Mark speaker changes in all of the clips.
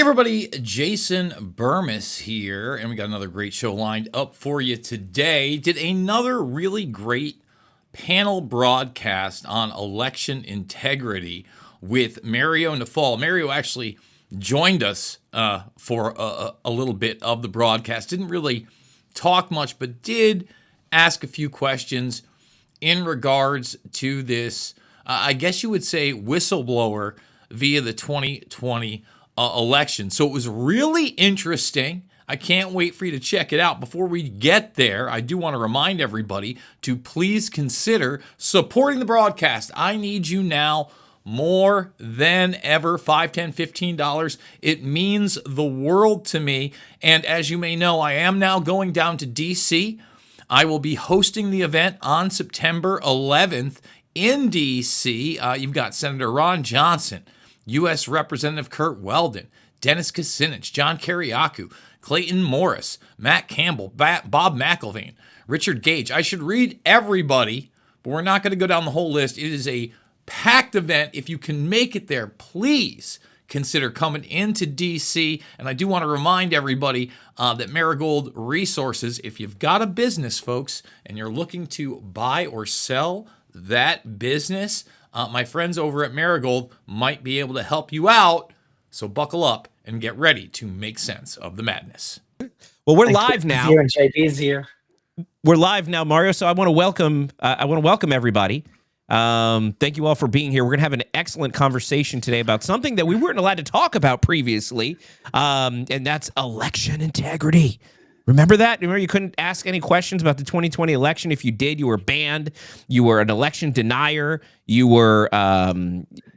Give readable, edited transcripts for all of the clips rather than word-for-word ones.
Speaker 1: Everybody, Jason Bermas here, and we got another great show lined up for you today. Did another really great panel broadcast on election integrity with Mario Nafal. Mario actually joined us for a little bit of the broadcast. Didn't really talk much, but did ask a few questions in regards to this, I guess you would say, whistleblower via the 2020 election. So it was really interesting. I can't wait for you to check it out. Before we get there, I do want to remind everybody to please consider supporting the broadcast. I need you now more than ever. $5, $10, $15. It means the world to me. And as you may know, I am now going down to D.C. I will be hosting the event on September 11th in D.C. You've got Senator Ron Johnson, U.S. Representative Kurt Weldon, Dennis Kucinich, John Kiriakou, Clayton Morris, Matt Campbell, Bob McIlvain, Richard Gage. I should read everybody, but we're not going to go down the whole list. It is a packed event. If you can make it there, please consider coming into D.C. And I do want to remind everybody that Marigold Resources, if you've got a business, folks, and you're looking to buy or sell that business, my friends over at Marigold might be able to help you out. So buckle up and get ready to make sense of the madness.
Speaker 2: Well, we're live now.
Speaker 3: Here and JB's here.
Speaker 2: We're live now, Mario. So I want to welcome. Everybody. Thank you all for being here. We're going to have an excellent conversation today about something that we weren't allowed to talk about previously, and that's election integrity. Remember that? Remember you couldn't ask any questions about the 2020 election. If you did, you were banned. You were an election denier. You were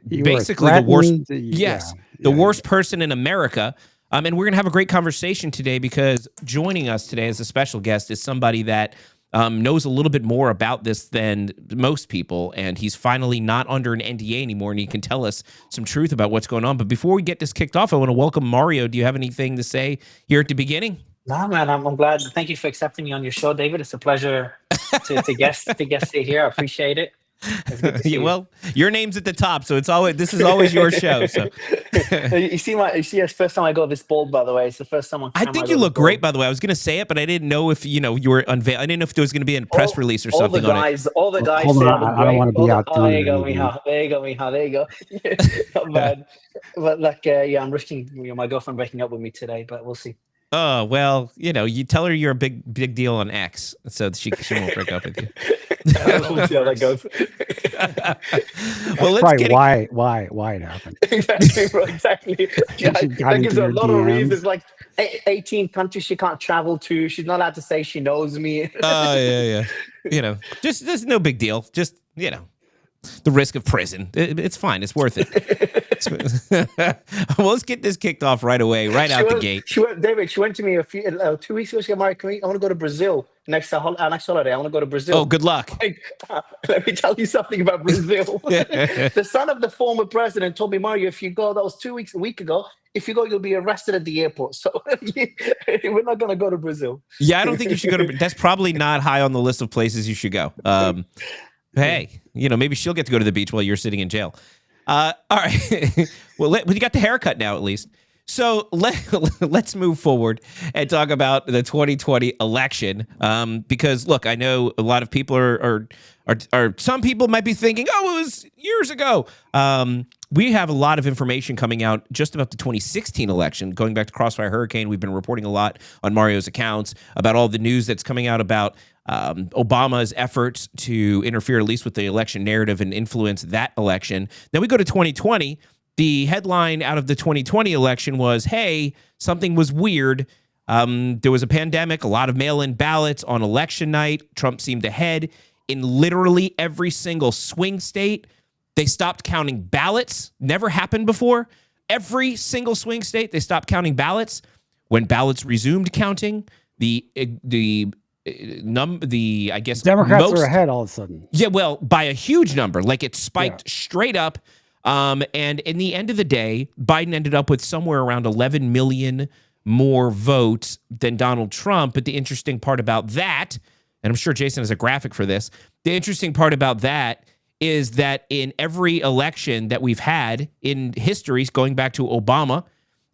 Speaker 2: basically the worst. Yes, the worst person in America. And we're going to have a great conversation today because joining us today as a special guest is somebody that knows a little bit more about this than most people, and he's finally not under an NDA anymore, and he can tell us some truth about what's going on. But before we get this kicked off, I want to welcome Mario. Do you have anything to say here at the beginning?
Speaker 3: No, man, I'm glad. Thank you for accepting me on your show, David. It's a pleasure to guest here. I appreciate it.
Speaker 2: Well, your name's at the top, so this is always your show. So
Speaker 3: you see, it's the first time I got this bald. By the way, it's the first time
Speaker 2: I think you look great. By the way, I was going to say it, but I didn't know if you were unveiled. I didn't know if there was going to be a press release or something.
Speaker 3: All the guys.
Speaker 4: Hold on, I don't want to be out.
Speaker 3: There you go, Miha. There you go. Not bad. But I'm risking my girlfriend breaking up with me today, but we'll see.
Speaker 2: Oh, well, you tell her you're a big deal on X, so she won't break up with you.
Speaker 3: We'll see how that goes.
Speaker 4: Well, let's get why it happened.
Speaker 3: Exactly, bro, exactly. That gives her a lot of reasons, like 18 countries she can't travel to. She's not allowed to say she knows me.
Speaker 2: Yeah. Just there's no big deal. Just, the risk of prison. It's fine. It's worth it. Well, let's get this kicked off right away, the gate.
Speaker 3: David, she went to me 2 weeks ago. She got married. I want to go to Brazil next holiday. I want to go to Brazil.
Speaker 2: Oh, good luck.
Speaker 3: Let me tell you something about Brazil. The son of the former president told me, Mario, if you go, that was a week ago. If you go, you'll be arrested at the airport. So we're not going to go to Brazil.
Speaker 2: Yeah, I don't think you should go to. That's probably not high on the list of places you should go. Hey, maybe she'll get to go to the beach while you're sitting in jail. All right. Well, you got the haircut now, at least. So let's move forward and talk about the 2020 election. Because look, I know a lot of people are some people might be thinking, oh, it was years ago. We have a lot of information coming out just about the 2016 election, going back to Crossfire Hurricane. We've been reporting a lot on Mario's accounts about all the news that's coming out about Obama's efforts to interfere at least with the election narrative and influence that election. Then we go to 2020. The headline out of the 2020 election was, hey, something was weird. There was a pandemic, a lot of mail-in ballots on election night. Trump seemed ahead in literally every single swing state. They stopped counting ballots. Never happened before. Every single swing state, they stopped counting ballots. When ballots resumed counting, I guess
Speaker 4: Democrats are ahead all of a sudden.
Speaker 2: Yeah, well, by a huge number. Like it spiked straight up. And in the end of the day, Biden ended up with somewhere around 11 million more votes than Donald Trump. But the interesting part about that, and I'm sure Jason has a graphic for this, the interesting part about that is that in every election that we've had in history, going back to Obama,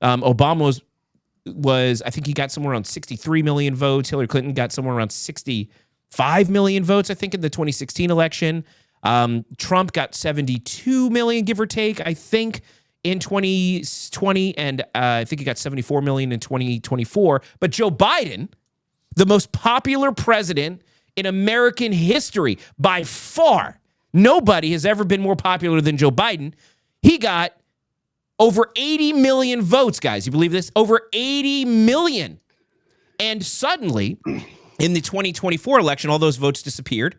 Speaker 2: Obama was I think he got somewhere around 63 million votes. Hillary Clinton got somewhere around 65 million votes, I think, in the 2016 election. Trump got 72 million, give or take, I think, in 2020, and I think he got 74 million in 2024. But Joe Biden, the most popular president in American history by far, nobody has ever been more popular than Joe Biden. He got over 80 million votes, guys. You believe this? Over 80 million. And suddenly, in the 2024 election, all those votes disappeared.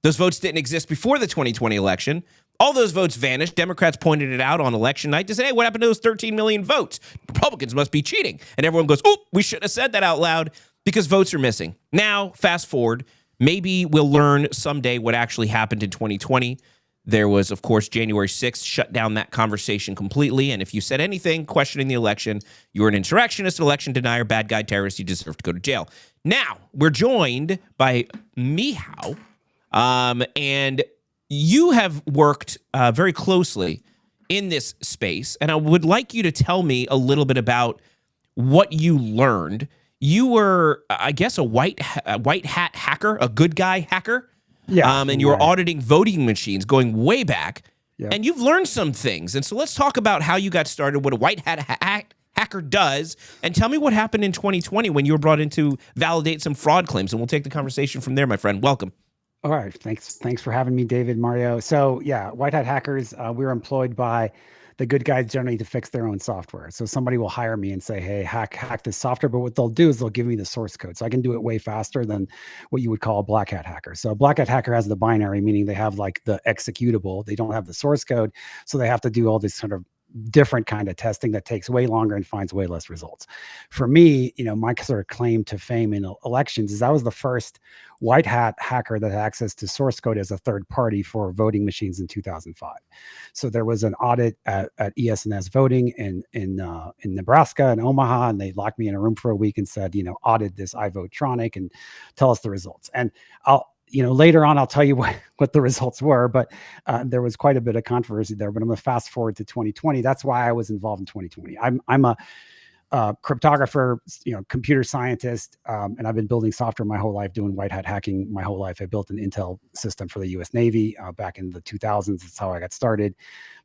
Speaker 2: Those votes didn't exist before the 2020 election. All those votes vanished. Democrats pointed it out on election night to say, hey, what happened to those 13 million votes? Republicans must be cheating. And everyone goes, oh, we shouldn't have said that out loud because votes are missing. Now, fast forward, maybe we'll learn someday what actually happened in 2020. There was, of course, January 6th, shut down that conversation completely. And if you said anything questioning the election, you were an insurrectionist, election denier, bad guy, terrorist, you deserve to go to jail. Now, we're joined by Mihao, and you have worked very closely in this space. And I would like you to tell me a little bit about what you learned. You were, I guess, a white hat hacker, a good guy hacker.
Speaker 4: Yeah.
Speaker 2: And you were auditing voting machines going way back.
Speaker 4: Yep.
Speaker 2: And you've learned some things. And so let's talk about how you got started, what a white hat hacker does, and tell me what happened in 2020 when you were brought in to validate some fraud claims. And we'll take the conversation from there, my friend. Welcome.
Speaker 4: All right. Thanks for having me, David, Mario. So yeah, white hat hackers, we were employed by the good guys generally to fix their own software. So somebody will hire me and say, hey, hack this software. But what they'll do is they'll give me the source code. So I can do it way faster than what you would call a black hat hacker. So a black hat hacker has the binary, meaning they have like the executable. They don't have the source code. So they have to do all this sort of different kind of testing that takes way longer and finds way less results. For me, my sort of claim to fame in elections is I was the first white hat hacker that had access to source code as a third party for voting machines in 2005. So there was an audit at ES&S voting in Nebraska and Omaha, and they locked me in a room for a week and said, audit this iVotronic and tell us the results. And later on, I'll tell you what the results were, but there was quite a bit of controversy there. But I'm going to fast forward to 2020. That's why I was involved in 2020. I'm a cryptographer, computer scientist, and I've been building software my whole life, doing white hat hacking my whole life. I built an Intel system for the U.S. Navy back in the 2000s. That's how I got started.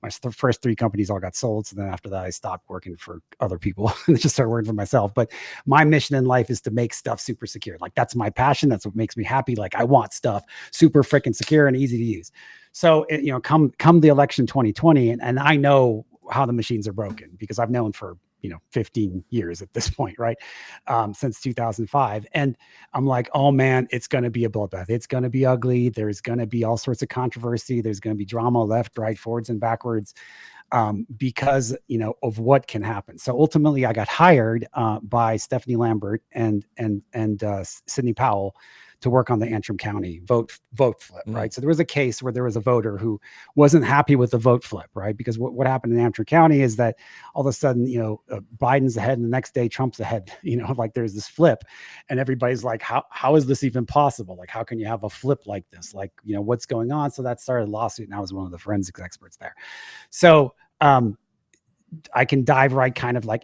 Speaker 4: My first 3 companies all got sold. So then after that, I stopped working for other people and just started working for myself. But my mission in life is to make stuff super secure. Like that's my passion. That's what makes me happy. Like I want stuff super freaking secure and easy to use. So, come the election 2020, and I know how the machines are broken because I've known for 15 years at this point, right? Since 2005. And I'm like, oh man, it's going to be a bloodbath. It's going to be ugly. There's going to be all sorts of controversy. There's going to be drama left, right, forwards and backwards because, of what can happen. So ultimately I got hired by Stephanie Lambert and Sidney Powell to work on the Antrim County vote flip, right? So there was a case where there was a voter who wasn't happy with the vote flip, right? Because what happened in Antrim County is that all of a sudden, Biden's ahead and the next day Trump's ahead, like there's this flip and everybody's like, how is this even possible? Like, how can you have a flip like this? Like, what's going on? So that started a lawsuit and I was one of the forensics experts there. So, I can dive right kind of like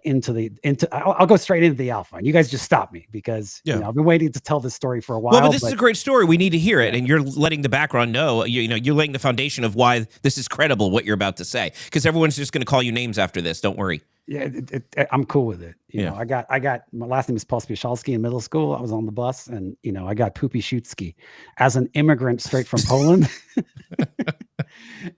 Speaker 4: I'll go straight into the alpha and you guys just stop me because I've been waiting to tell this story for a while.
Speaker 2: Well, but this is a great story. We need to hear it. And you're letting the background know, you're laying the foundation of why this is credible, what you're about to say, because everyone's just going to call you names after this. Don't worry.
Speaker 4: Yeah, I'm cool with it. I got my last name is Paul Spieszalski in middle school. I was on the bus and, I got Poopy Szucki as an immigrant straight from Poland.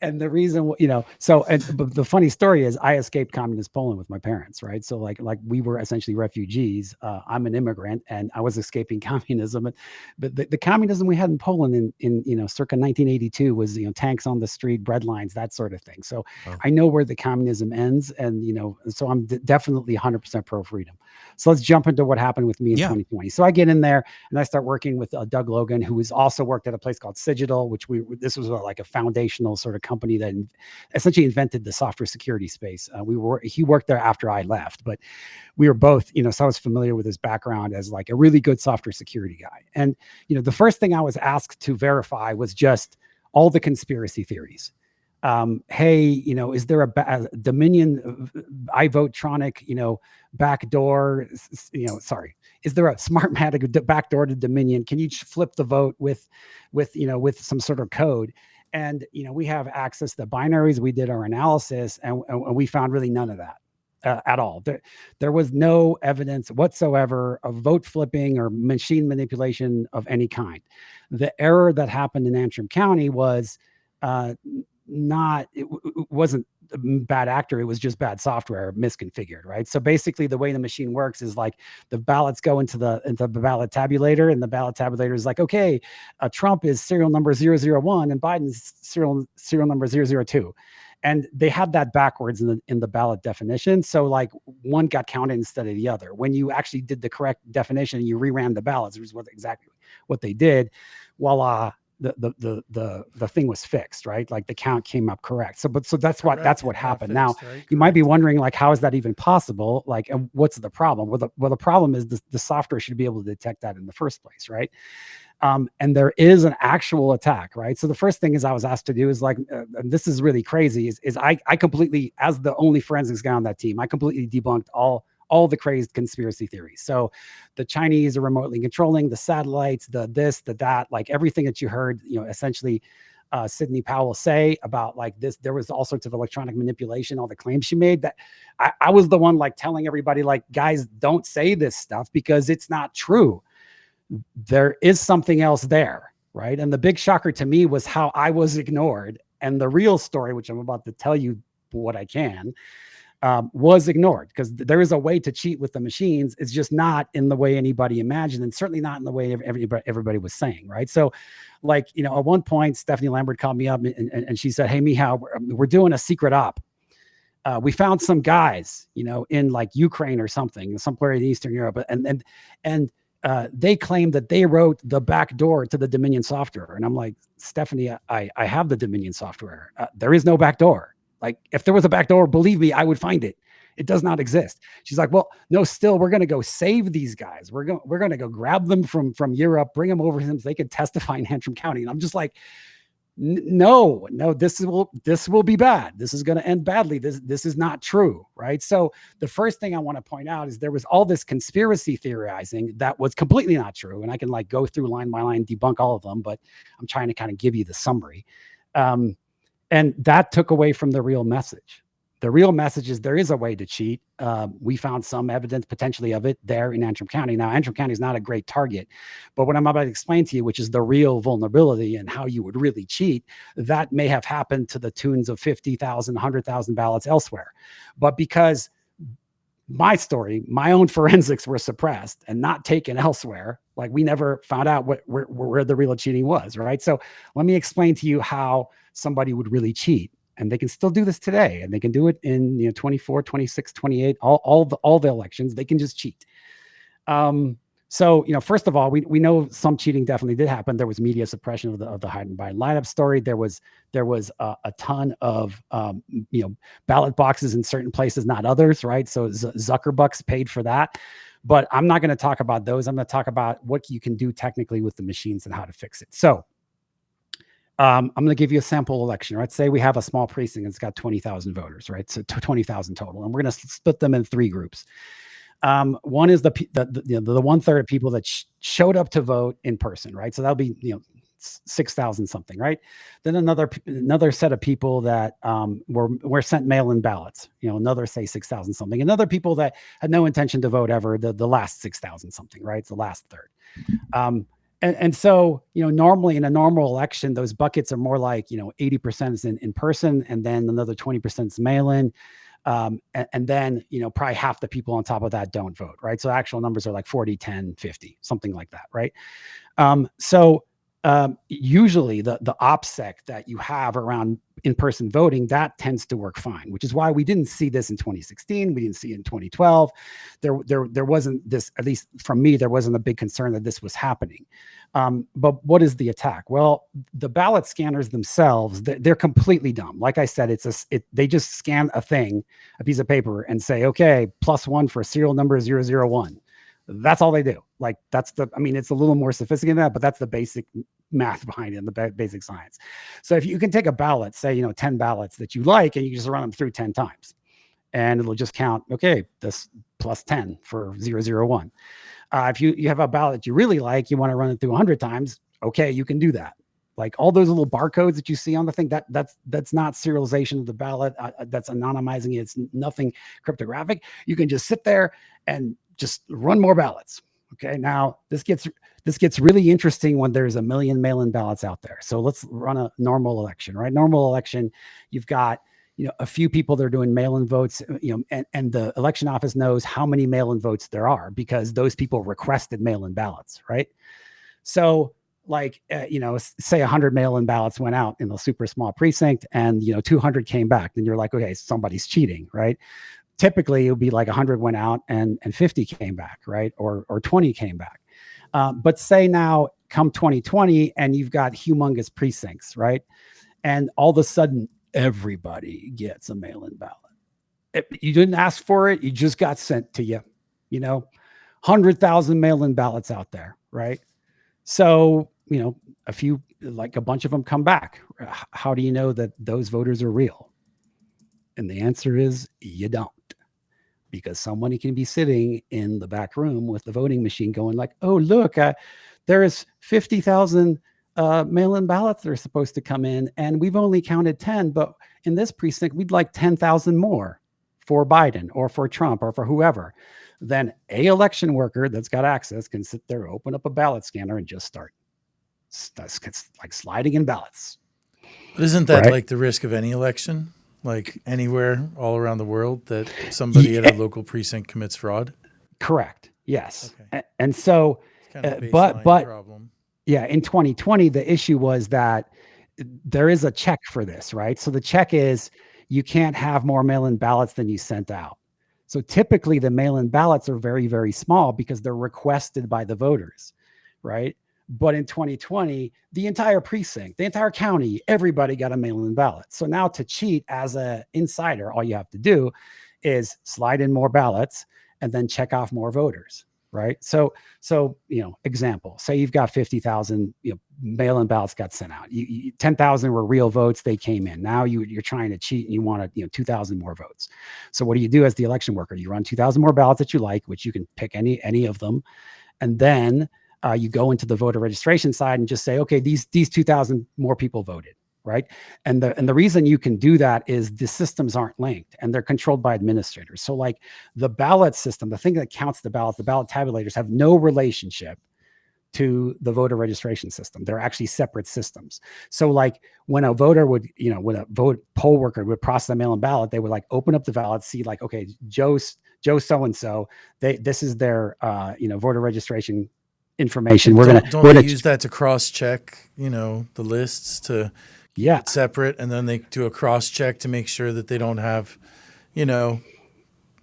Speaker 4: And the reason, but the funny story is I escaped communist Poland with my parents, right? So like we were essentially refugees. I'm an immigrant and I was escaping communism. But the communism we had in Poland in circa 1982 was, tanks on the street, bread lines, that sort of thing. So I know where the communism ends and, so I'm definitely 100% pro-freedom. So let's jump into what happened with me in 2020. So I get in there and I start working with Doug Logan, who has also worked at a place called Cigital, which this was like a foundational sort of company that essentially invented the software security space. He worked there after I left, but we were both, so I was familiar with his background as like a really good software security guy. And, the first thing I was asked to verify was just all the conspiracy theories. hey, is there a Dominion iVotetronic, backdoor, sorry, is there a Smartmatic backdoor to Dominion? Can you flip the vote with some sort of code? And, we have access to binaries. We did our analysis and we found really none of that. At all. There was no evidence whatsoever of vote flipping or machine manipulation of any kind. The error that happened in Antrim County was it wasn't a bad actor, it was just bad software misconfigured, right? So basically the way the machine works is like the ballots go into the ballot tabulator, and the ballot tabulator is like, okay, Trump is serial number 001 and Biden's serial number 002. And they had that backwards in the ballot definition. So like one got counted instead of the other. When you actually did the correct definition, you reran the ballots, which was exactly what they did. Voila, the thing was fixed, right? Like the count came up correct. So that's what happened. Now you might be wondering, like, how is that even possible? Like, and what's the problem? Well, the problem is the software should be able to detect that in the first place, right? And there is an actual attack, right? So the first thing is I was asked to do is like, and this is really crazy, is I completely, as the only forensics guy on that team, I completely debunked all the crazed conspiracy theories. So the Chinese are remotely controlling the satellites, the this, the that, like everything that you heard, essentially Sidney Powell say about like this, there was all sorts of electronic manipulation, all the claims she made, that I was the one like telling everybody, like, guys, don't say this stuff because it's not true. There is something else there, right? And the big shocker to me was how I was ignored. And the real story, which I'm about to tell you what I can, was ignored, because there is a way to cheat with the machines. It's just not in the way anybody imagined, and certainly not in the way everybody was saying, right? So like, at one point, Stephanie Lambert called me up and she said, hey, Mihal, we're doing a secret op. We found some guys, in like Ukraine or something, somewhere in Eastern Europe. And they claim that they wrote the back door to the Dominion software. And I'm like, Stephanie, I have the Dominion software. There is no back door. Like, if there was a back door, believe me, I would find it. It does not exist. She's like, well, no, still, we're going to go save these guys. We're going to go grab them from Europe, bring them over to them so they could testify in Antrim County. And I'm just like, no, this will be bad. This is going to end badly. This is not true, right? So the first thing I want to point out is there was all this conspiracy theorizing that was completely not true. And I can like go through line by line, debunk all of them, but I'm trying to kind of give you the summary. And that took away from the real message. The real message is there is a way to cheat. We found some evidence potentially of it there in Antrim County. Now, Antrim County is not a great target, but what I'm about to explain to you, which is the real vulnerability and how you would really cheat, that may have happened to the tunes of 50,000, 100,000 ballots elsewhere. But because my story, my own forensics were suppressed and not taken elsewhere, like we never found out where the real cheating was, right? So let me explain to you how somebody would really cheat. And they can still do this today, and they can do it in 24, 26, 28, all the elections. They can just cheat. So first of all, we know some cheating definitely did happen. There was media suppression of the Biden lineup story. There was a ton of ballot boxes in certain places, not others, right? So Zuckerbucks paid for that. But I'm not going to talk about those. I'm going to talk about what you can do technically with the machines and how to fix it. So I'm going to give you a sample election, right? Say we have a small precinct and it's got 20,000 voters, right? So 20,000 total. And we're going to split them in three groups. One is the 1/3 of people that showed up to vote in person, right? So that'll be 6,000 something, right? Then another set of people that were sent mail-in ballots, another say 6,000 something. Another people that had no intention to vote ever, the last 6,000 something, right? It's the last third. And so, normally in a normal election, those buckets are more like, 80% is in person, and then another 20% is mail-in. And then, probably half the people on top of that don't vote, right? So actual numbers are like 40, 10, 50, something like that, right? Usually the OPSEC that you have around in-person voting, that tends to work fine, which is why we didn't see this in 2016. We didn't see it in 2012. There wasn't this, at least from me, there wasn't a big concern that this was happening. But what is the attack? Well, the ballot scanners themselves, they're completely dumb. Like I said, they just scan a piece of paper and say, okay, +1 for serial number 001. That's all they do. Like it's a little more sophisticated than that, but that's the basic math behind it and the basic science. So if you can take a ballot, say, 10 ballots that you like, and you just run them through 10 times, and it'll just count, okay, this plus 10 for 001. If you have a ballot you really like, you want to run it through 100 times, okay, you can do that. Like all those little barcodes that you see on the thing, that's not serialization of the ballot. That's anonymizing it. It's nothing cryptographic. You can just sit there and just run more ballots. Okay, now this gets really interesting when there's a million mail-in ballots out there. So let's run a normal election, right? Normal election, you've got a few people that are doing mail-in votes, and the election office knows how many mail-in votes there are because those people requested mail-in ballots, right? So like, say 100 mail-in ballots went out in a super small precinct and, 200 came back. Then you're like, okay, somebody's cheating, right? Typically it would be like 100 went out and 50 came back, right? Or 20 came back. But say now come 2020 and you've got humongous precincts, right? And all of a sudden everybody gets a mail-in ballot. You didn't ask for it. You just got sent to you, 100,000 mail-in ballots out there, right? So, a bunch of them come back. How do you know that those voters are real? And the answer is you don't, because somebody can be sitting in the back room with the voting machine going like, oh, look, there's 50,000 mail-in ballots that are supposed to come in, and we've only counted 10, but in this precinct, we'd like 10,000 more for Biden or for Trump or for whoever. Then a election worker that's got access can sit there, open up a ballot scanner, and just start like sliding in ballots.
Speaker 5: But isn't that
Speaker 4: right?
Speaker 5: like the risk of any election, like anywhere all around the world, that somebody at a local precinct commits fraud?
Speaker 4: Correct. Yes.
Speaker 5: Okay.
Speaker 4: And so,
Speaker 5: It's kind of a
Speaker 4: but
Speaker 5: baseline problem.
Speaker 4: yeah, in 2020, the issue was that there is a check for this, right? So the check is you can't have more mail-in ballots than you sent out. So typically the mail-in ballots are very, very small because they're requested by the voters, right? But in 2020, the entire precinct, the entire county, everybody got a mail-in ballot. So now to cheat as an insider, all you have to do is slide in more ballots and then check off more voters, right? So example, say you've got 50,000, mail-in ballots got sent out. 10,000 were real votes. They came in. Now you're trying to cheat and you want 2,000 more votes. So what do you do as the election worker? You run 2,000 more ballots that you like, which you can pick any of them. And then you go into the voter registration side and just say, okay, these 2,000 more people voted, right? And the reason you can do that is the systems aren't linked and they're controlled by administrators. So like the ballot system, the thing that counts the ballots, the ballot tabulators have no relationship to the voter registration system. They're actually separate systems. So like when a voter would, when a poll worker would process a mail-in ballot, they would like open up the ballot, see like, okay, Joe so-and-so, this is their, voter registration information.
Speaker 5: Don't they use that to cross-check, the lists to keep it separate, and then they do a cross-check to make sure that they don't have,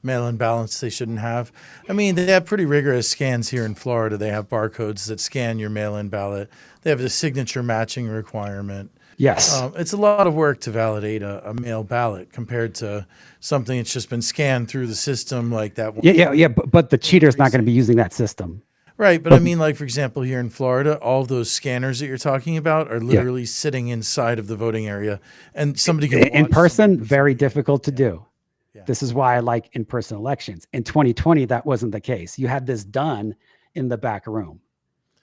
Speaker 5: mail-in ballots they shouldn't have. I mean, they have pretty rigorous scans here in Florida. They have barcodes that scan your mail-in ballot. They have the signature matching requirement.
Speaker 4: Yes.
Speaker 5: It's a lot of work to validate a mail ballot compared to something that's just been scanned through the system like that one.
Speaker 4: Yeah. But the cheater's not going to be using that system.
Speaker 5: Right. But I mean, like, for example, here in Florida, all of those scanners that you're talking about are literally sitting inside of the voting area, and somebody can
Speaker 4: in person, very difficult to do.
Speaker 5: Yeah.
Speaker 4: This is why I like in-person elections. In 2020, that wasn't the case. You had this done in the back room,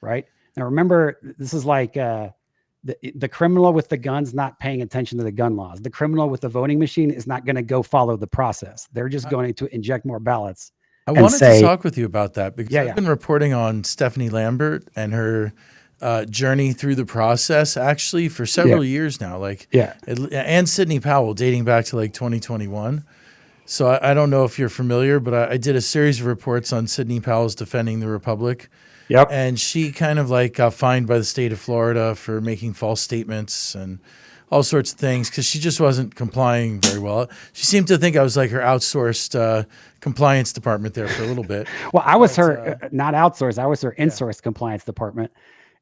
Speaker 4: right? Now, remember, this is like the criminal with the gun's not paying attention to the gun laws. The criminal with the voting machine is not going to go follow the process. They're just going to inject more ballots.
Speaker 5: I wanted to talk with you about that because I've been reporting on Stephanie Lambert and her journey through the process actually for several years now. And Sidney Powell dating back to like 2021. So I don't know if you're familiar, but I did a series of reports on Sidney Powell's Defending the Republic.
Speaker 4: Yep.
Speaker 5: And she kind of like got fined by the state of Florida for making false statements and all sorts of things because she just wasn't complying very well. She seemed to think I was like her outsourced compliance department there for a little bit.
Speaker 4: Well, I was her not outsourced. I was her insourced compliance department.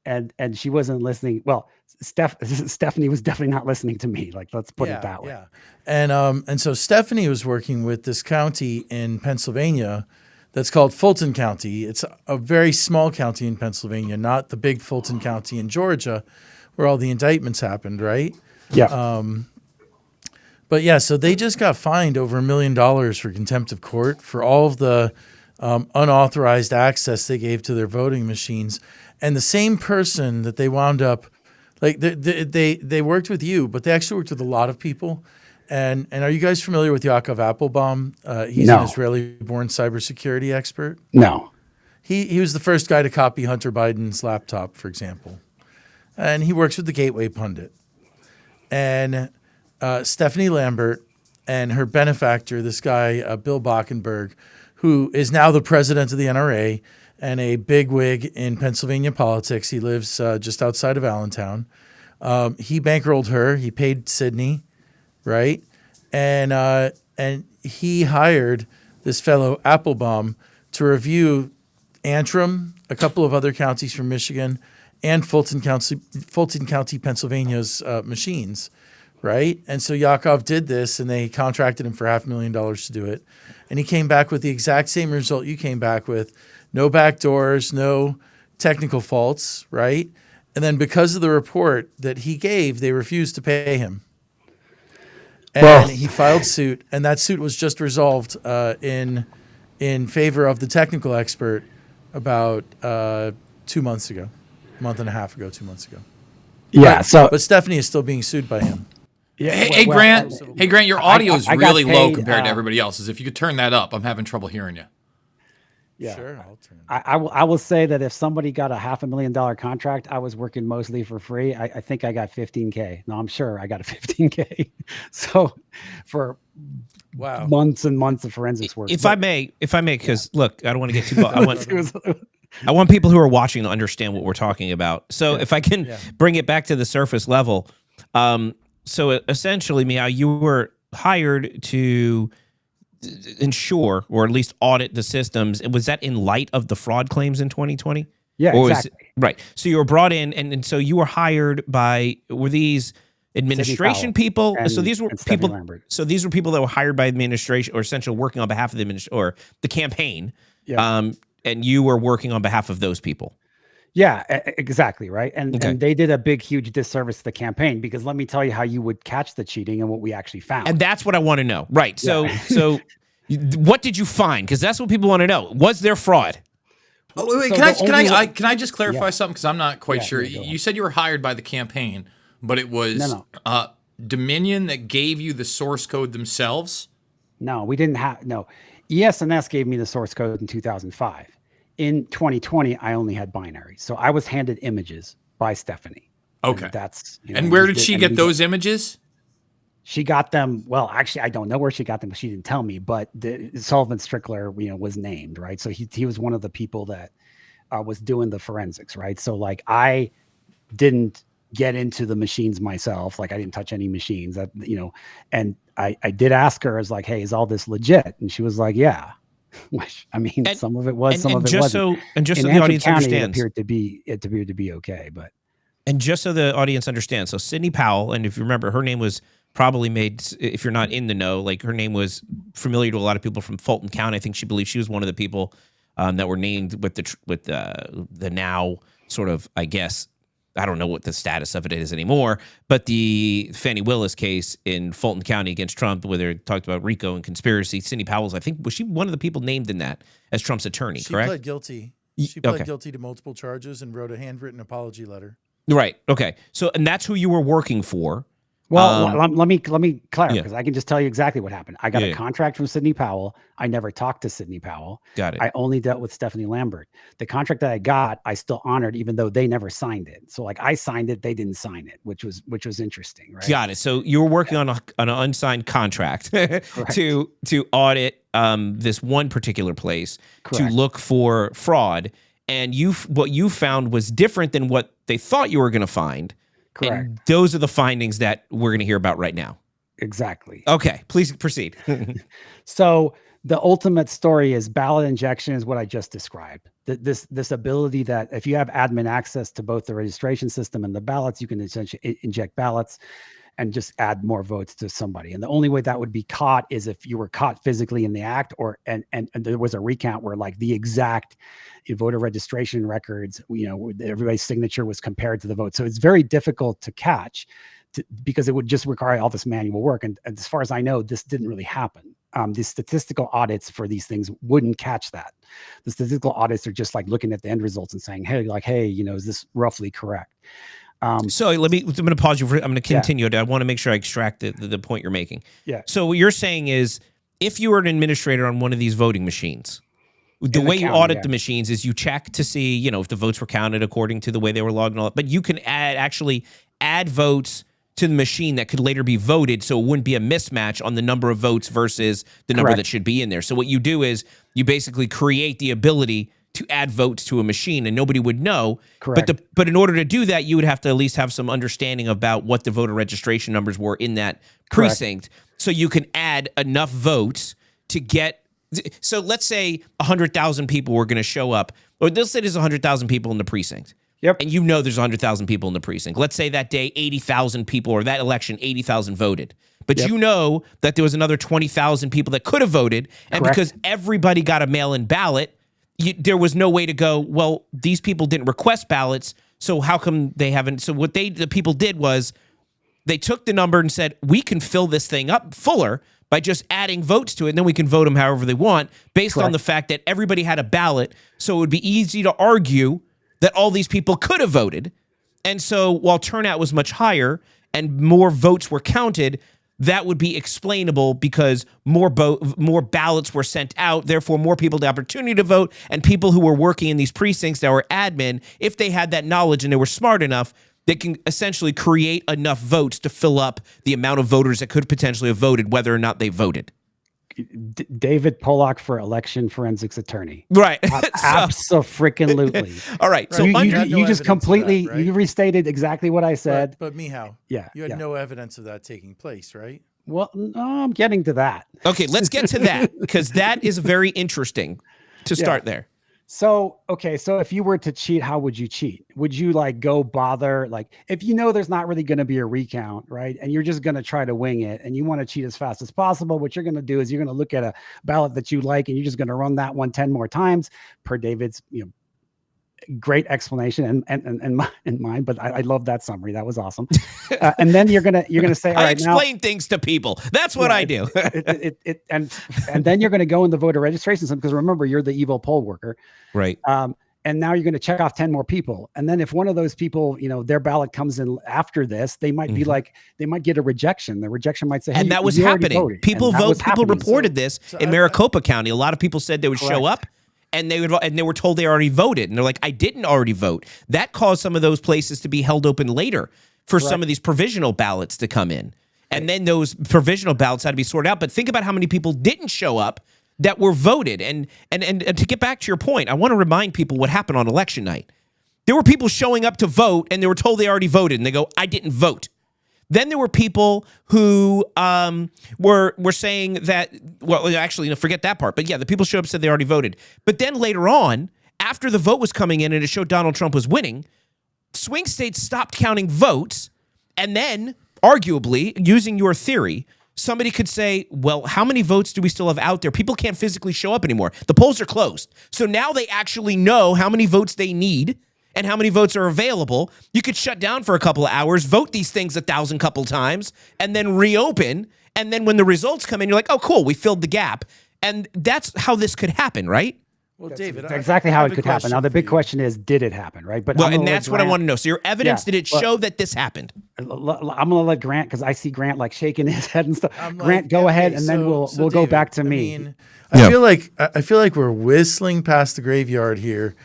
Speaker 4: And she wasn't listening. Well, Stephanie was definitely not listening to me. Like, let's put it that way.
Speaker 5: Yeah. And so Stephanie was working with this county in Pennsylvania that's called Fulton County. It's a very small county in Pennsylvania, not the big Fulton County in Georgia, where all the indictments happened, right?
Speaker 4: Yeah.
Speaker 5: But yeah, so they just got fined over $1 million for contempt of court for all of the unauthorized access they gave to their voting machines. And the same person that they wound up, like they worked with you, but they actually worked with a lot of people. And are you guys familiar with Yaakov Appelbaum? He's an Israeli-born cybersecurity expert.
Speaker 4: No.
Speaker 5: He was the first guy to copy Hunter Biden's laptop, for example. And he works with the Gateway Pundit. And Stephanie Lambert and her benefactor, this guy, Bill Bockenberg, who is now the president of the NRA and a bigwig in Pennsylvania politics. He lives just outside of Allentown. He bankrolled her. He paid Sydney, right? And he hired this fellow Appelbaum to review Antrim, a couple of other counties from Michigan, and Fulton County, Pennsylvania's machines, right? And so Yaakov did this, and they contracted him for $500,000 to do it. And he came back with the exact same result you came back with. No backdoors, no technical faults, right? And then because of the report that he gave, they refused to pay him. And he filed suit, and that suit was just resolved in favor of the technical expert about 2 months ago, a month and a half ago, 2 months ago.
Speaker 4: Yeah.
Speaker 5: But Stephanie is still being sued by him.
Speaker 1: Yeah, hey, Grant. Hey, Grant, your audio is really low compared to everybody else's. If you could turn that up, I'm having trouble hearing you.
Speaker 4: Yeah,
Speaker 5: sure. I'll turn it.
Speaker 4: I will say that if somebody got a $500,000 contract, I was working mostly for free. I think I got 15K. No, I'm sure I got a 15K. So for months and months of forensics work.
Speaker 2: If I may, because look, I don't want to get too. I want people who are watching to understand what we're talking about. So if I can bring it back to the surface level. So essentially, Meow, you were hired to ensure or at least audit the systems. Was that in light of the fraud claims in 2020?
Speaker 4: Yeah, exactly.
Speaker 2: Right. So you were brought in, and so you were hired by, were these administration people? So these were people. So these were people that were hired by administration, or essentially working on behalf of the administration or the campaign. Yeah. And you were working on behalf of those people.
Speaker 4: Yeah, exactly. Right. And they did a big, huge disservice to the campaign, because let me tell you how you would catch the cheating and what we actually found.
Speaker 2: And that's what I want to know. Right. So, what did you find? Because that's what people want to know. Was there fraud?
Speaker 1: Oh, wait, can I just clarify something? Because I'm not quite sure. You said you were hired by the campaign, but it was Dominion that gave you the source code themselves?
Speaker 4: No, we didn't have, ES&S gave me the source code in 2005. In 2020, I only had binary. So I was handed images by Stephanie.
Speaker 1: Okay. And where did she get those images?
Speaker 4: She got them. Well, actually, I don't know where she got them, but she didn't tell me. But Sullivan Strickler, was named, right? So he was one of the people that was doing the forensics, right? So like I didn't get into the machines myself. Like I didn't touch any machines, and I did ask her, I was like, hey, is all this legit? And she was like, yeah. Which, I mean, some of it was, some of it wasn't.
Speaker 2: And just so the audience understands,
Speaker 4: it appeared to be okay. But
Speaker 2: just so the audience understands, so Sidney Powell, and if you remember, her name was probably made, if you're not in the know, like her name was familiar to a lot of people from Fulton County. I think she believes she was one of the people that were named with the now sort of, I guess, I don't know what the status of it is anymore, but the Fannie Willis case in Fulton County against Trump, where they talked about RICO and conspiracy. Sidney Powell's, I think, was she one of the people named in that as Trump's attorney, correct?
Speaker 5: She pled guilty. She pled guilty to multiple charges and wrote a handwritten apology letter.
Speaker 2: Right. Okay. So, and that's who you were working for.
Speaker 4: Well, let me clarify, because I can just tell you exactly what happened. I got a contract from Sidney Powell. I never talked to Sidney Powell.
Speaker 2: Got it.
Speaker 4: I only dealt with Stephanie Lambert. The contract that I got, I still honored, even though they never signed it. So like I signed it, they didn't sign it, which was interesting, right?
Speaker 2: Got it. So you were working on an unsigned contract to audit this one particular place to look for fraud, and what you found was different than what they thought you were going to find.
Speaker 4: Correct.
Speaker 2: And those are the findings that we're going to hear about right now.
Speaker 4: Exactly.
Speaker 2: Okay, please proceed.
Speaker 4: So the ultimate story is ballot injection is what I just described. This ability that if you have admin access to both the registration system and the ballots, you can essentially inject ballots. and just add more votes to somebody. And the only way that would be caught is if you were caught physically in the act, or and there was a recount where like the exact voter registration records, everybody's signature was compared to the vote. So it's very difficult to catch because it would just require all this manual work. And as far as I know, this didn't really happen. The statistical audits for these things wouldn't catch that. The statistical audits are just like looking at the end results and saying, hey, is this roughly correct?
Speaker 2: So I'm going to pause you. I'm going to continue. I want to make sure I extract the point you're making.
Speaker 4: Yeah.
Speaker 2: So what you're saying is, if you were an administrator on one of these voting machines, the way you audit the machines is you check to see, if the votes were counted according to the way they were logged and all that. But you can actually add votes to the machine that could later be voted, so it wouldn't be a mismatch on the number of votes versus the number that should be in there. So what you do is you basically create the ability to add votes to a machine, and nobody would know.
Speaker 4: Correct.
Speaker 2: But in order to do that, you would have to at least have some understanding about what the voter registration numbers were in that precinct. So you can add enough votes to get. So let's say 100,000 people were going to show up, or let's say there's 100,000 people in the precinct.
Speaker 4: Yep.
Speaker 2: And there's 100,000 people in the precinct. Let's say that day 80,000 people, or that election 80,000 voted. But you know that there was another 20,000 people that could have voted, and because everybody got a mail-in ballot, there was no way to go, well, these people didn't request ballots, so how come they haven't? So what the people did was they took the number and said, we can fill this thing up fuller by just adding votes to it, and then we can vote them however they want based on the fact that everybody had a ballot, so it would be easy to argue that all these people could have voted. And so while turnout was much higher and more votes were counted, that would be explainable because more ballots were sent out, therefore more people had the opportunity to vote, and people who were working in these precincts that were admin, if they had that knowledge and they were smart enough, they can essentially create enough votes to fill up the amount of voters that could potentially have voted, whether or not they voted.
Speaker 4: David Pollock for election forensics attorney.
Speaker 2: Right.
Speaker 4: Abso-freaking-lutely.
Speaker 2: All right.
Speaker 4: So you just completely, you restated exactly what I said.
Speaker 5: But Mihao, you had no evidence of that taking place, right?
Speaker 4: Well, no, I'm getting to that.
Speaker 2: Okay, let's get to that, because that is very interesting to start there.
Speaker 4: So if you were to cheat, how would you cheat? Would you go bother, if there's not really going to be a recount, right? And you're just going to try to wing it and you want to cheat as fast as possible, what you're going to do is you're going to look at a ballot that you like and you're just going to run that one 10 more times per David's, great explanation and mine, but I love that summary. That was awesome. And then you're gonna say, all right,
Speaker 2: I explain things to people. That's what I do.
Speaker 4: And then you're gonna go in the voter registration system, because remember, you're the evil poll worker,
Speaker 2: right?
Speaker 4: And now you're going to check off 10 more people. And then if one of those people, their ballot comes in after this, they might be they might get a rejection. The rejection might say, hey,
Speaker 2: and that was happening. People reported this in Maricopa County. A lot of people said they would show up. And they were told they already voted, and they're like, I didn't already vote. That caused some of those places to be held open later for some of these provisional ballots to come in, and then those provisional ballots had to be sorted out. But think about how many people didn't show up that were voted. And to get back to your point, I want to remind people what happened on election night. There were people showing up to vote, and they were told they already voted, and they go, I didn't vote. Then there were people who were saying that, well, actually, forget that part. But yeah, the people showed up and said they already voted. But then later on, after the vote was coming in and it showed Donald Trump was winning, swing states stopped counting votes. And then, arguably, using your theory, somebody could say, well, how many votes do we still have out there? People can't physically show up anymore. The polls are closed. So now they actually know how many votes they need and how many votes are available. You could shut down for a couple of hours, vote these things 1,000 couple times, and then reopen. And then when the results come in, you're like, oh, cool, we filled the gap. And that's how this could happen, right?
Speaker 5: Well, David,
Speaker 4: that's exactly how it could happen. Now, the big question is, did it happen, right? But
Speaker 2: and that's what I want to know. So your evidence, did it show that this happened?
Speaker 4: I'm going to let Grant, because I see Grant shaking his head and stuff. Grant, go ahead, and then we'll David, go back to me.
Speaker 5: I feel like we're whistling past the graveyard here.